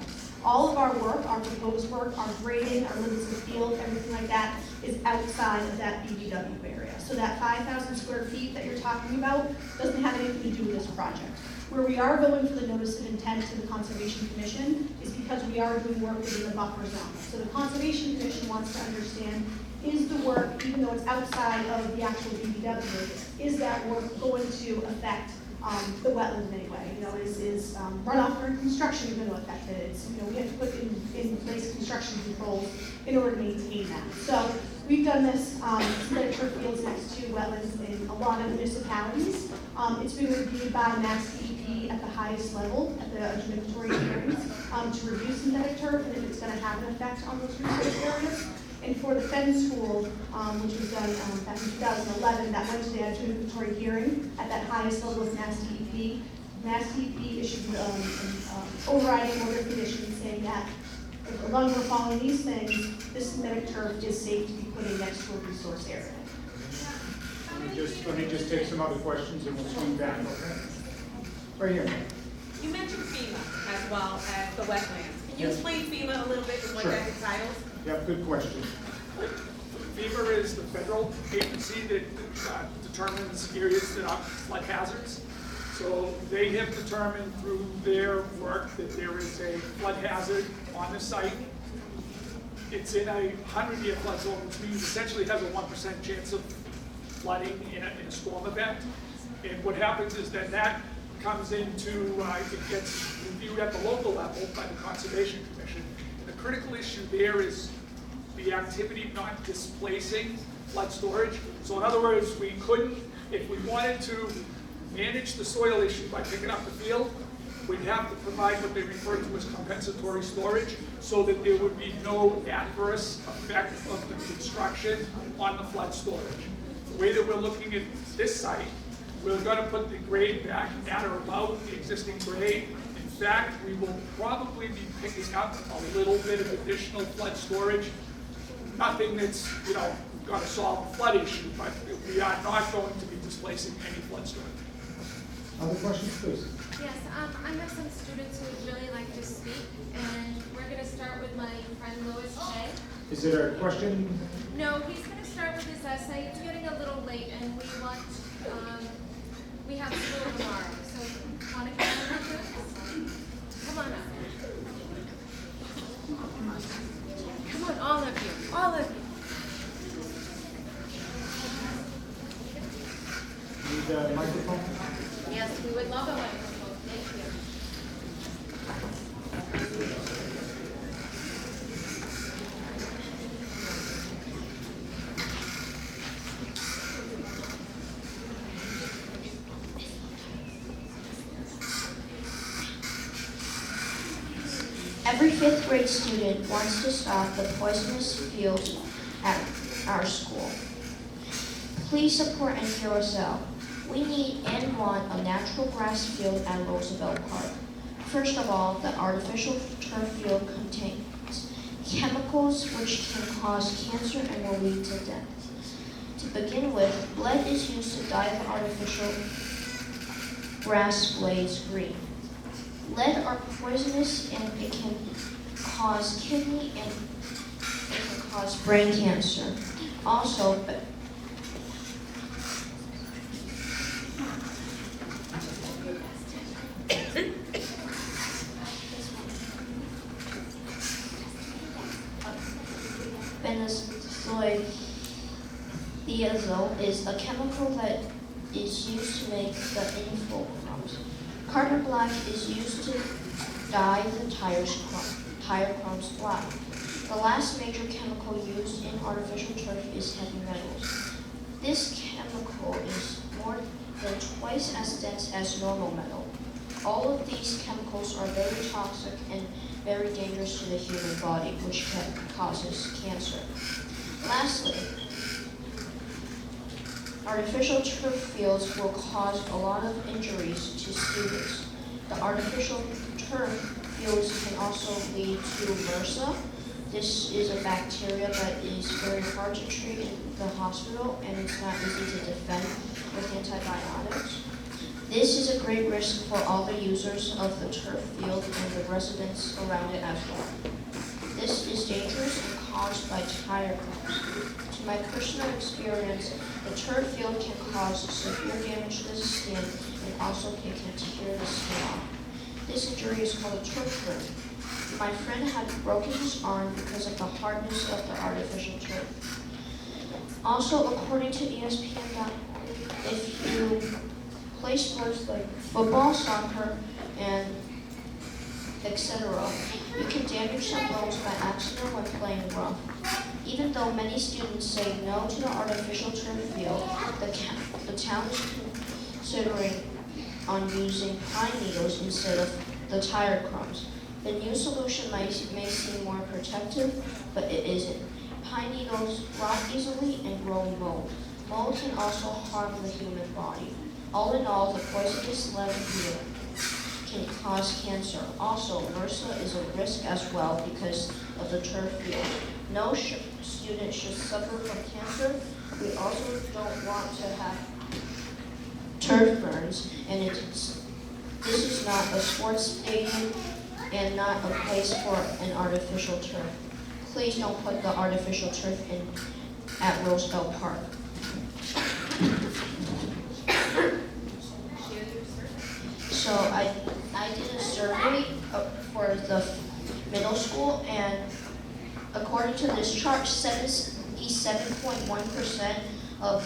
All of our work, our proposed work, our grading, our limits of field, everything like that is outside of that BVW area. So that 5,000 square feet that you're talking about doesn't have anything to do with this project. Where we are going for the notice of intent to the Conservation Commission is because we are doing work within the buffer zone. So the Conservation Commission wants to understand, is the work, even though it's outside of the actual BVW, is that work going to affect the wetland in any way? Is runoff during construction going to affect it? It's, we have to put in place construction controls in order to maintain that. So we've done this synthetic turf fields next to wetlands in a lot of municipalities. It's been reviewed by Mass DEP at the highest level at the adjudicatory hearings to review synthetic turf and if it's going to have an effect on those resource areas. And for the Fenn School, which was done back in 2011, that went to the adjudicatory hearing at that highest level of Mass DEP. Mass DEP issued an overriding order of conditions saying that as long as we're following these things, this synthetic turf is safe to be put in next to a resource area. Let me just take some other questions and we'll swing back, okay? Right here. You mentioned FEMA as well as the wetlands. Can you Yes. explain FEMA a little bit and what Sure. that entitles? Yep, good question. FEMA is the federal agency that determines areas that are flood hazards. So they have determined through their work that there is a flood hazard on the site. It's in a 100-year flood zone, which means essentially it has a 1% chance of flooding in a storm event. And what happens is that comes into, it gets reviewed at the local level by the Conservation Commission. And the critical issue there is the activity not displacing flood storage. So in other words, we couldn't, if we wanted to manage the soil issue by picking up the field, we'd have to provide what they refer to as compensatory storage, so that there would be no adverse effect of the construction on the flood storage. The way that we're looking at this site, we're going to put the grade back at or about the existing grade. In fact, we will probably be picking up a little bit of additional flood storage. Nothing that's, going to solve the flood issue, but we are not going to be displacing any flood storage. Other questions, please? Yes, I have some students who would really like to speak, and we're going to start with my friend Louis Hay. Is there a question? No, he's going to start with his essay. It's getting a little late, and we have school tomorrow, so want to get on with this? Come on up. Come on, all of you, all of you. Need a microphone? Yes, we would love a microphone. Thank you. Every fifth grade student wants to stop the poisonous fields at our school. Please support and hear us out. We need and want a natural grass field at Roosevelt Park. First of all, the artificial turf field contains chemicals which can cause cancer and will lead to death. To begin with, lead is used to dye the artificial grass blades green. Lead are poisonous and it can cause kidney and it can cause brain cancer. Also, benzoyl is a chemical that is used to make the info crumbs. Carbon black is used to dye the tire crumbs black. The last major chemical used in artificial turf is heavy metals. This chemical is more than twice as dense as normal metal. All of these chemicals are very toxic and very dangerous to the human body, which causes cancer. Lastly, artificial turf fields will cause a lot of injuries to students. The artificial turf fields can also lead to MRSA. This is a bacteria that is very hard to treat in the hospital, and it's not easy to defend with antibiotics. This is a great risk for all the users of the turf field and the residents around it as well. This is dangerous and caused by tire crumbs. To my personal experience, the turf field can cause severe damage to the skin and also can tear the skin off. This injury is called a turf burn. My friend had broken his arm because of the hardness of the artificial turf. Also, according to ESPN.com, if you play sports like football, soccer, and etc., you can damage some bones by accident when playing rough. Even though many students say no to the artificial turf field, the town is considering on using pine needles instead of the tire crumbs. The new solution may seem more protective, but it isn't. Pine needles rot easily and grow mold. Mold can also harm the human body. All in all, the poisonous lead field can cause cancer. Also, MRSA is a risk as well because of the turf field. No student should suffer from cancer. We also don't want to have turf burns, and this is not a sports stadium and not a place for an artificial turf. Please don't put the artificial turf in at Roosevelt Park. So I did a survey for the middle school, and according to this chart, 77.1% of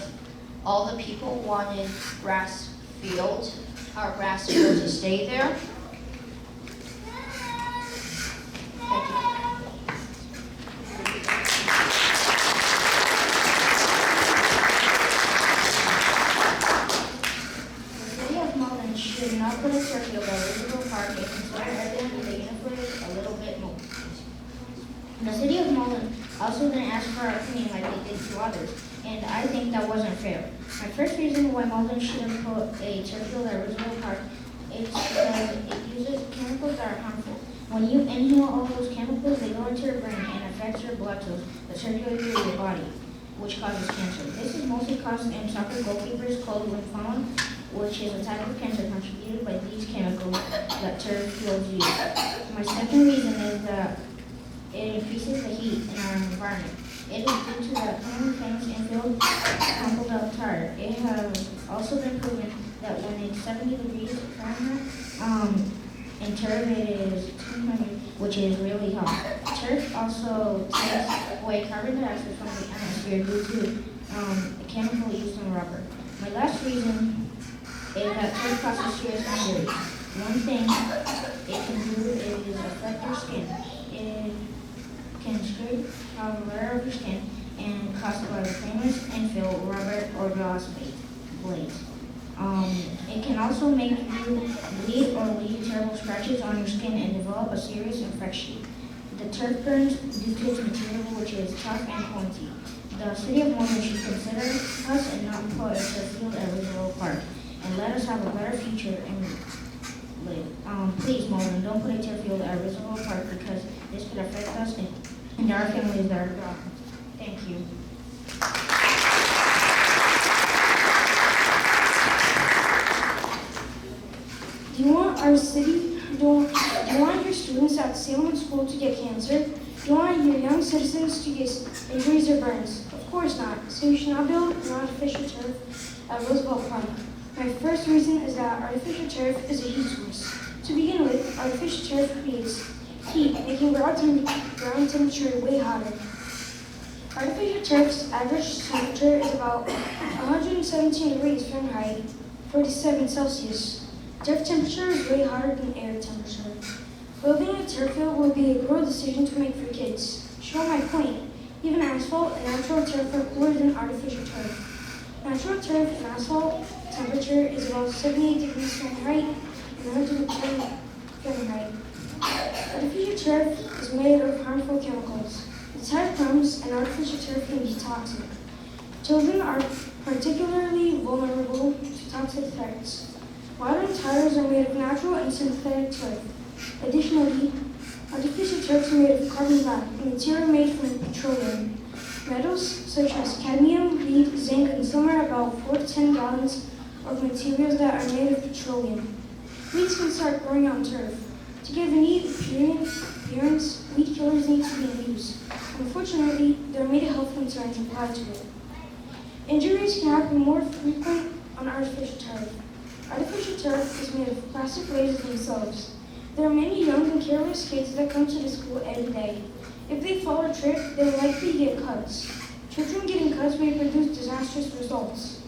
all the people wanted grass field to stay there. Thank you. We have should not put a turf field at Roosevelt Park and consider everyone the uniform a little bit more. The city of Malden also didn't ask for our opinion like they did to others, and I think that wasn't fair. My first reason why Malden shouldn't put a turf field at Roosevelt Park is because it uses chemicals that are harmful. When you inhale all those chemicals, they go into your brain and affects your blood cells that circulate through your body, which causes cancer. This is mostly caused in soccer goalkeepers called lymphoma, which is a type of cancer contributed by these chemicals that turf fields use. My second reason is that it increases the heat in our environment. It is due to the famous infield crumpled out tire. It has also been proven that when it's 70 degrees Fahrenheit, in turf it is 200, which is really hot. Turf also takes away carbon dioxide from the atmosphere due to a chemical used in rubber. My last reason is that turf causes serious injuries. One thing it can do is affect your skin. It can scrape out the layer of your skin and cause by the famous infill rubber or glass blades. It can also make you bleed or leave terrible scratches on your skin and develop a serious infection. The turf burns due to its material, which is tough and pointy. The city of Malden should consider us and not put a turf field at Roosevelt Park, and let us have a better future and live. Please, Malden, don't put a turf field at Roosevelt Park because this could affect us and our families that are gone. Thank you. Do you want our city, do you want your students at Salemwood School to get cancer? Do you want your young citizens to get injuries or burns? Of course not. So you should not build an artificial turf at Roosevelt Park. My first reason is that artificial turf is a heat source. To begin with, artificial turf creates heat, making ground temperature way hotter. Artificial turf's average temperature is about 117 degrees Fahrenheit, 47 Celsius. Turf temperature is way hotter than air temperature. Building a turf field will be a cruel decision to make for kids. Show my point. Even asphalt and natural turf are cooler than artificial turf. Natural turf and asphalt temperature is about 78 degrees Fahrenheit and 110 Fahrenheit. Artificial turf is made of harmful chemicals. The tire crumbs and artificial turf can be toxic. Children are particularly vulnerable to toxic threats. Modern tires are made of natural and synthetic turf. Additionally, artificial turfs are made of carbon black, a material made from petroleum. Metals such as cadmium, lead, zinc, and silver are about 4 to 10 gallons of materials that are made of petroleum. Weeds can start growing on turf. To give a neat appearance, weed killers need to be in use. Unfortunately, there are many health concerns applied to it. Injuries can happen more frequent on artificial turf. Artificial turf is made of plastic blades themselves. There are many young and careless kids that come to the school every day. If they fall or trip, they will likely get cuts. Children getting cuts may produce disastrous results.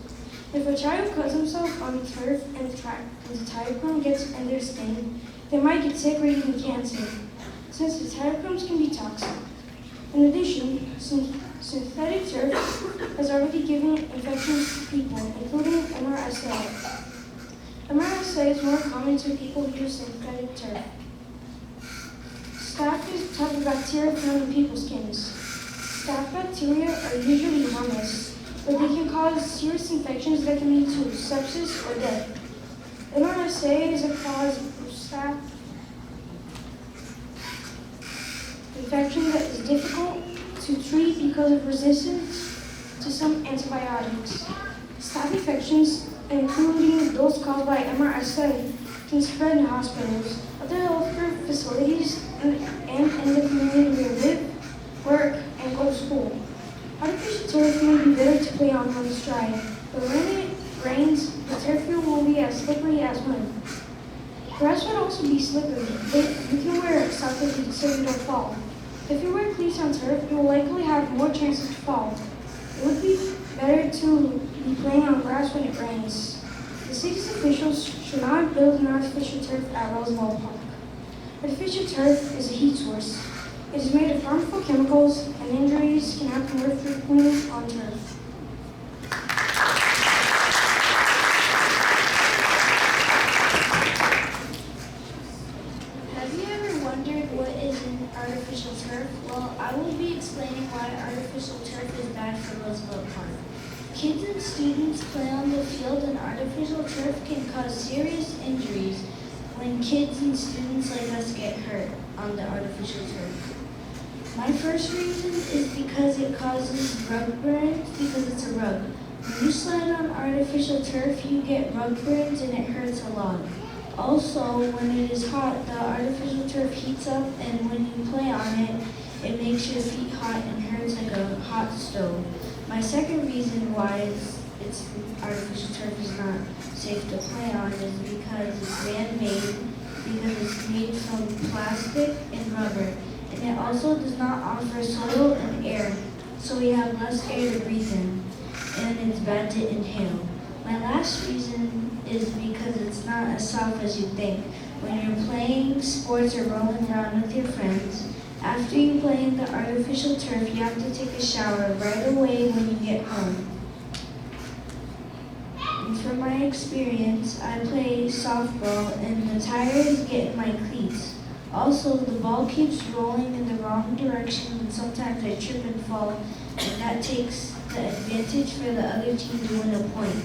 If a child cuts himself on the turf and the tire crumb gets in their skin, they might get sick or even cancer, since the tire crumbs can be toxic. In addition, synthetic turf has already given infections to people, including MRSA. MRSA is more common to people who use synthetic turf. Staph is a type of bacteria found in people's skins. Staph bacteria are usually harmless, but they can cause serious infections that can lead to sepsis or death. MRSA is a cause of staph infection that is difficult to treat because of resistance to some antibiotics. Staph infections, including those caused by MRSA, can spread in hospitals, other healthcare facilities, and in the community where we live, work, and go to school. Artificial turf may be better to play on when it's dry, but when it rains, the turf field will be as slippery as mud. Grass would also be slippery, but you can wear soccer cleats so you don't fall. If you wear cleats on turf, you will likely have more chances to fall. It would be better to be playing on grass when it rains. The city's officials should not build an artificial turf at Roosevelt Park. Artificial turf is a heat source. It is made of harmful chemicals, and injuries can happen more frequently on turf. students play on the field, and artificial turf can cause serious injuries when kids and students like us get hurt on the artificial turf. My first reason is because it causes rug burns because it's a rug. When you slide on artificial turf, you get rug burns and it hurts a lot. Also, when it is hot, the artificial turf heats up, and when you play on it, it makes your feet hot and hurts like a hot stove. My second reason why it's artificial turf is not safe to play on is because it's man-made, because it's made from plastic and rubber, and it also does not offer soil and air, so we have less air to breathe in, and it's bad to inhale. My last reason is because it's not as soft as you think. When you're playing sports or rolling around with your friends, after you play in the artificial turf, you have to take a shower right away when you get home. And from my experience, I play softball and the tires get in my cleats. Also, the ball keeps rolling in the wrong direction and sometimes I trip and fall, and that takes the advantage for the other team to win a point.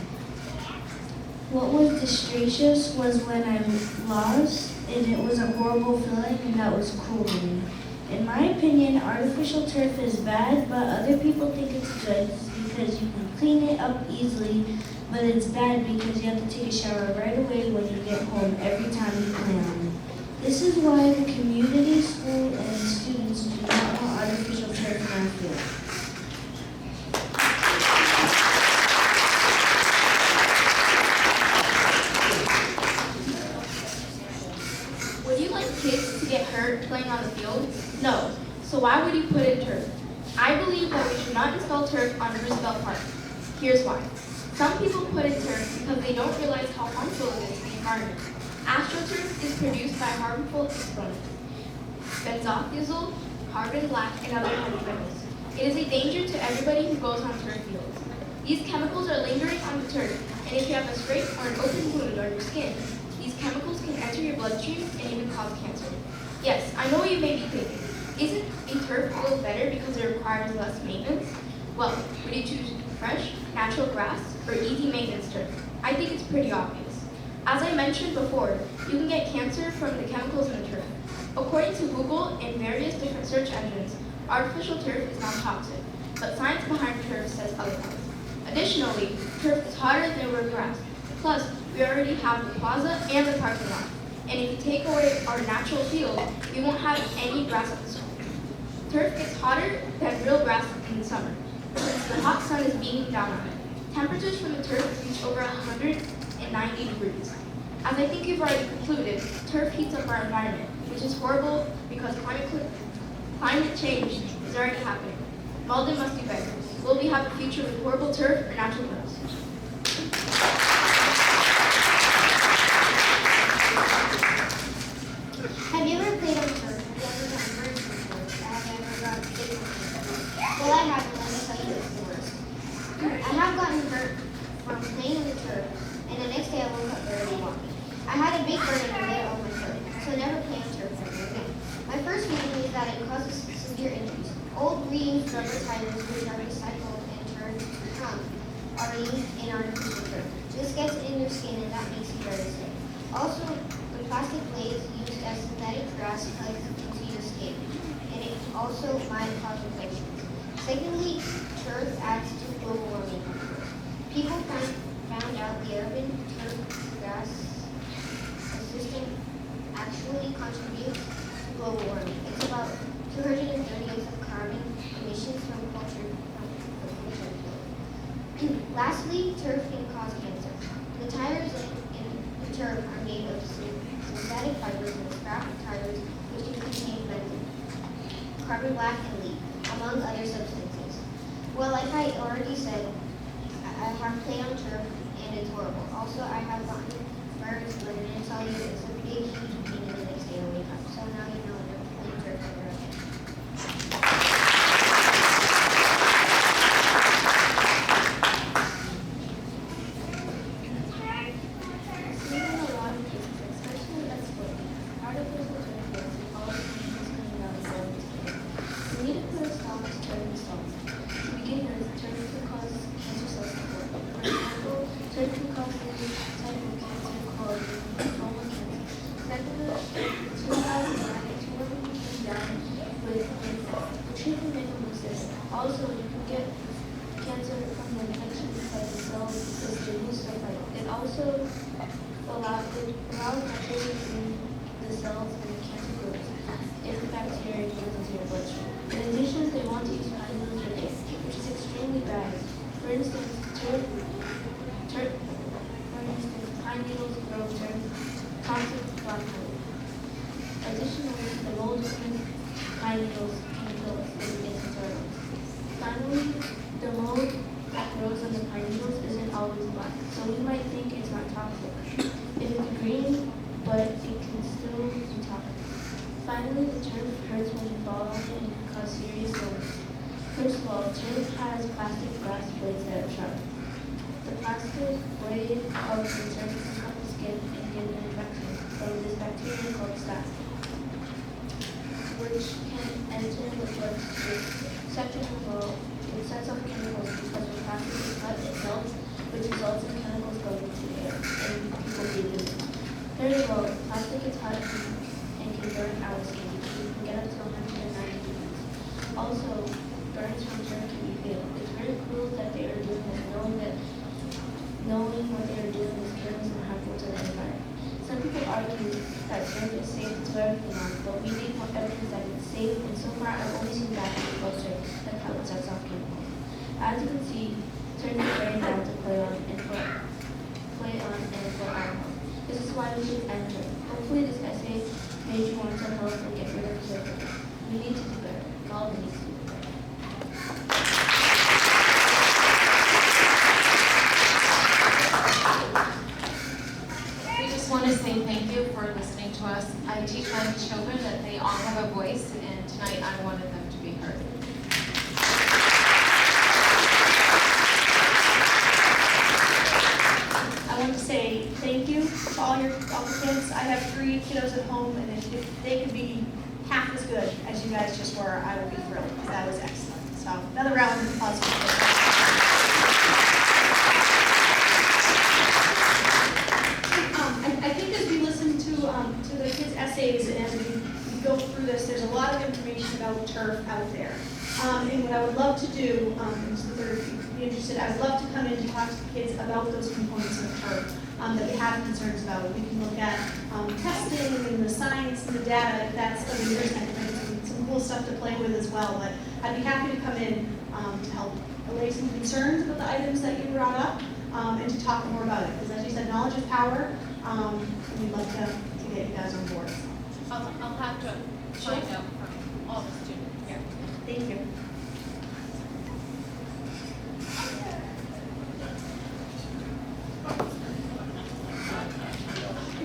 What was disastrous was when I lost, and it was a horrible feeling, and that was cruel to me. In my opinion, artificial turf is bad, but other people think it's good because you can clean it up easily, but it's bad because you have to take a shower right away when you get home every time you play on it. This is why the community, school, and students do not want artificial turf in our field. Would you like kids to get hurt playing on the field? No. So why would you put in turf? I believe that we should not install turf on Roosevelt Park. Here's why. Some people put in turf because they don't realize how harmful it is to the environment. AstroTurf is produced by harmful exponents, benzothiosyl, carbon black, and other heavy metals. It is a danger to everybody who goes on turf fields. These chemicals are lingering on the turf, and if you have a scrape or an open wound on your skin, these chemicals can enter your bloodstream and even cause cancer. Yes, I know what you may be thinking. Isn't a turf field better because it requires less maintenance? Well, would you choose fresh, natural grass, or easy maintenance turf? I think it's pretty obvious. As I mentioned before, you can get cancer from the chemicals in the turf. According to Google and various different search engines, artificial turf is not toxic, but science behind turf says otherwise. Additionally, turf is hotter than real grass. Plus, we already have the plaza and the parking lot. And if you take away our natural field, we won't have any grass at the school. Turf gets hotter than real grass in the summer, since the hot sun is beating down on it. Temperatures from the turf reach over 190 degrees. As I think you've already concluded, turf heats up our environment, which is horrible because climate change is already happening. Malden must do better. Will we have a future with horrible turf or natural grass? Have you ever played on turf? Have you ever gotten hurt before? Have you ever gotten sick before? Well, I haven't. Let me tell you the story. I have gotten hurt from playing in the turf, and the next day I woke up barely walking. I had a big burn in the middle of my foot, so never play on turf ever again. My first reason is that it causes severe injuries. Old green rubber tires, which are recycled and turned to cum, are used in artificial turf. This gets in your skin, and that makes you very sick. Also, the plastic blades used as synthetic grass cuts into your skin, and it also might cause infections. Secondly, turf adds to global warming. People found out the urban turf grass system actually contributes to global warming. It's about 230 tons of carbon emissions from culture. Lastly, turf can cause cancer. The tires in the turf are made of synthetic fibers and scrap tires, which can contain benzene, carbon black, and lead, among other substances. Well, like I already said, I have played on turf, and it's horrible. Also, I have gotten burns, but I didn't tell you it's a big, huge pain in the next day to wake up. So now you know never play turf ever again. We need to put a stop to turf installs. To begin with, turf can cause cancer cells to grow. Also, you can get cancer from the infection because the cells because they lose their fight. It also allows bacteria in the cells and the cancer grows if the bacteria goes into your bloodstream. In addition, they want to use pine needles with it, which is extremely bad. For instance, pine needles grow toxic black mold. Additionally, the mold in pine needles can kill us if it gets into our lungs. Finally, the mold that grows on the pine needles isn't always black, so we might think it's not toxic. It is green, but it can still be toxic. Finally, the turf hurts when you fall on it and can cause serious illness. First of all, turf has plastic grass blades that are sharp. The plastic blade of the surface of the skin and give an infection from this bacteria called staph, which can enter the bloodstream. Second of all, it sets off chemicals because when plastic is cut, it melts, which results in chemicals going into the air, and people breathe it. Third of all, plastic is hot and can burn our skin. You can get up to 190 degrees. Also, burns from turf can be fatal. It's very cruel that they are doing this, knowing what they are doing is careless and harmful to the environment. Some people argue that turf is safe to everything else, but we need more evidence that it's safe, and so far I've only seen that in the culture that how it sets off chemicals. As you can see, turf is very down to play on and for our health. This is why we should end turf. Hopefully this essay made you want to help and get rid of turf. We need to do better. All we need to do better. We just want to say thank you for listening to us. I teach my children that they all have a voice, and tonight I wanted them to be heard. I want to say thank you to all the kids. I have 3 kiddos at home, and if they could be half as good as you guys just were, I would be thrilled, because that was excellent. So another round of applause. I think as we listen to the kids' essays and as we go through this, there's a lot of information about turf out there. And what I would love to do, and so if you'd be interested, I would love to come in and talk to the kids about those components of turf that we have concerns about. We can look at testing and the science and the data, if that's of interest. I think some cool stuff to play with as well. But I'd be happy to come in to help allay some concerns about the items that you brought up and to talk more about it. Because as you said, knowledge is power. And we'd love to get you guys on board. I'll have to find out from all the students here. Thank you.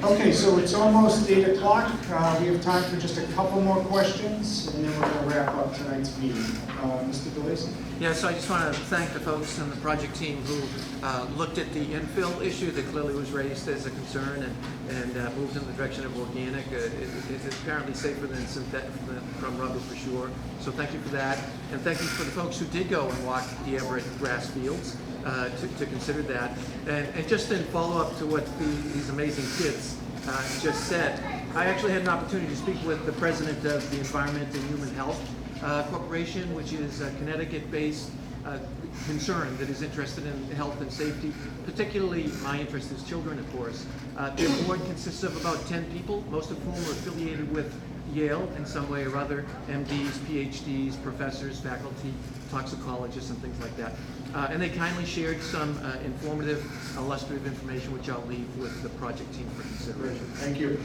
Okay, so it's almost 8 o'clock. We have time for just a couple more questions, and then we're going to wrap up tonight's meeting. Mr. DeLacy? Yeah, so I just want to thank the folks on the project team who looked at the infill issue that clearly was raised as a concern and moved in the direction of organic. It's apparently safer than synthetic from rubber for sure. So thank you for that. And thank you for the folks who did go and walk the Everett grass fields to consider that. And just in follow-up to what these amazing kids just said, I actually had an opportunity to speak with the president of the Environment and Human Health Corporation, which is a Connecticut-based concern that is interested in health and safety. Particularly, my interest is children, of course. Their board consists of about 10 people, most of whom are affiliated with Yale in some way or other, MDs, PhDs, professors, faculty, toxicologists, and things like that. And they kindly shared some informative, illustrative information, which I'll leave with the project team for consideration. Thank you.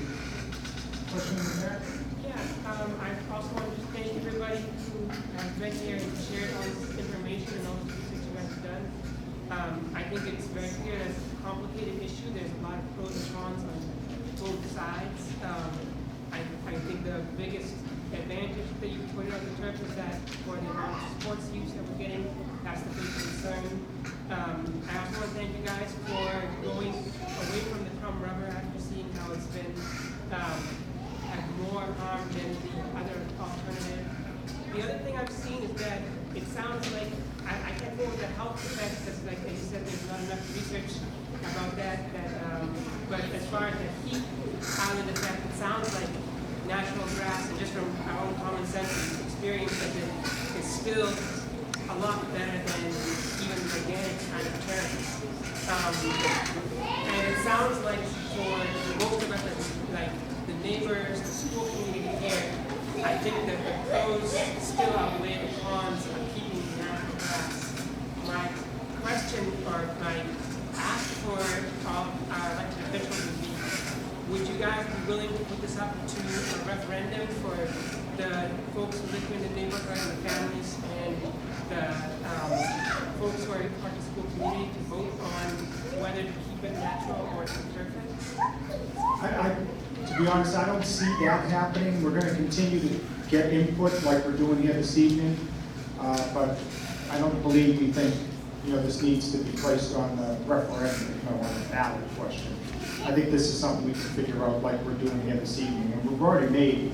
Question in the back? Yeah, I also want to thank everybody who has been here and shared all this information and all the research you guys have done. I think it's very clear that it's a complicated issue. There's a lot of pros and cons on both sides. I think the biggest advantage that you pointed out in the turf is that for the amount of sports use that we're getting, that's the big concern. I also want to thank you guys for going away from the crumb rubber after seeing how it's been had more harm than the other alternative. The other thing I've seen is that it sounds like, I can't go with the health effects, because like you said, there's not enough research about that but as far as the heat island effect, it sounds like natural grass, and just from our own common sense experience, that it's still a lot better than even the organic kind of terms. And it sounds like for most of us, like the neighbors, the school community here, I think that the pros still outweigh the cons of keeping the natural grass. My question or my ask for all our elected officials would be, would you guys be willing to put this up to a referendum for the folks who live in the neighborhood and the families and the folks who are part of the school community to vote on whether to keep it natural or to preserve it? To be honest, I don't see that happening. We're going to continue to get input like we're doing here this evening, but I don't believe we think, this needs to be placed on the referendum, on the ballot question. I think this is something we can figure out like we're doing here this evening, and we've already made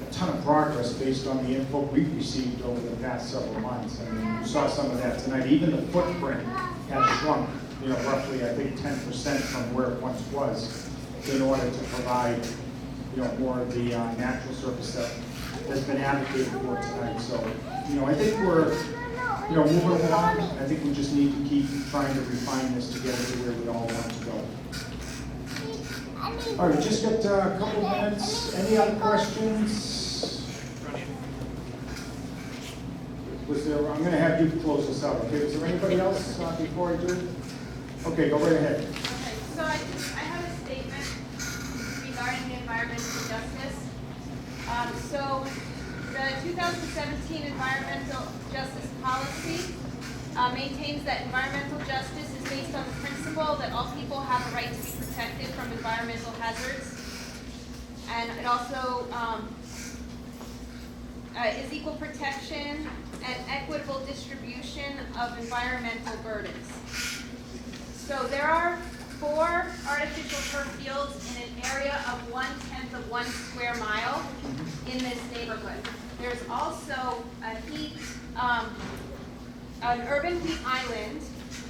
a ton of progress based on the info we've received over the past several months. I mean, you saw some of that tonight. Even the footprint has shrunk, roughly, I think, 10% from where it once was, in order to provide, more of the natural surface that has been advocated for tonight. So, I think we're, moving along. I think we just need to keep trying to refine this to get it to where we all want to go. All right, just got a couple minutes. Any other questions? Was there? I'm going to have you close this out. Okay. Was there anybody else before I do? Okay, go right ahead. Okay, so I have a statement regarding the environmental justice. So the 2017 Environmental Justice Policy maintains that environmental justice is based on the principle that all people have a right to be protected from environmental hazards. And it also is equal protection and equitable distribution of environmental burdens. So there are 4 artificial turf fields in an area of 1/10 of 1 square mile in this neighborhood. There's also an urban heat island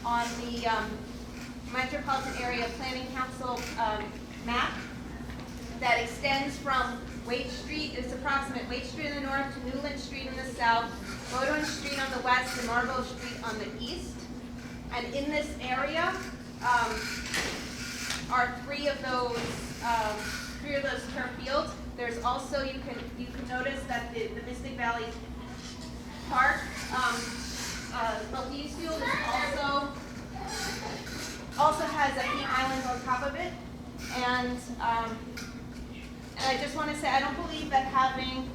on the Metropolitan Area Planning Council map that extends from Waite Street, it's approximate Waite Street in the north to Newland Street in the south, Bowdoin Street on the west, and Marlborough Street on the east. And in this area are 3 of those turf fields. There's also, you can notice that the Mystic Valley Park Multi-Use Field is also has a heat island on top of it. And I just want to say, I don't believe that having,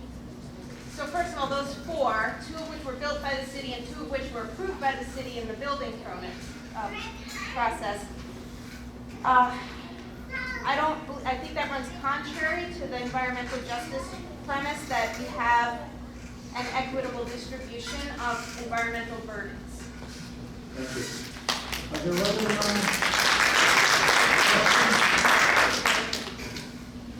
so first of all, those 4, 2 of which were built by the city and 2 of which were approved by the city in the building permit process. I think that runs contrary to the environmental justice premise that we have an equitable distribution of environmental burdens. Thank you. Are there other questions?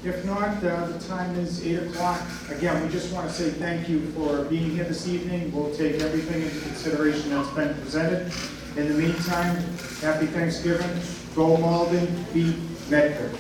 If not, the time is 8 o'clock. Again, we just want to say thank you for being here this evening. We'll take everything into consideration that's been presented. In the meantime, happy Thanksgiving. Go Malden, beat Medford.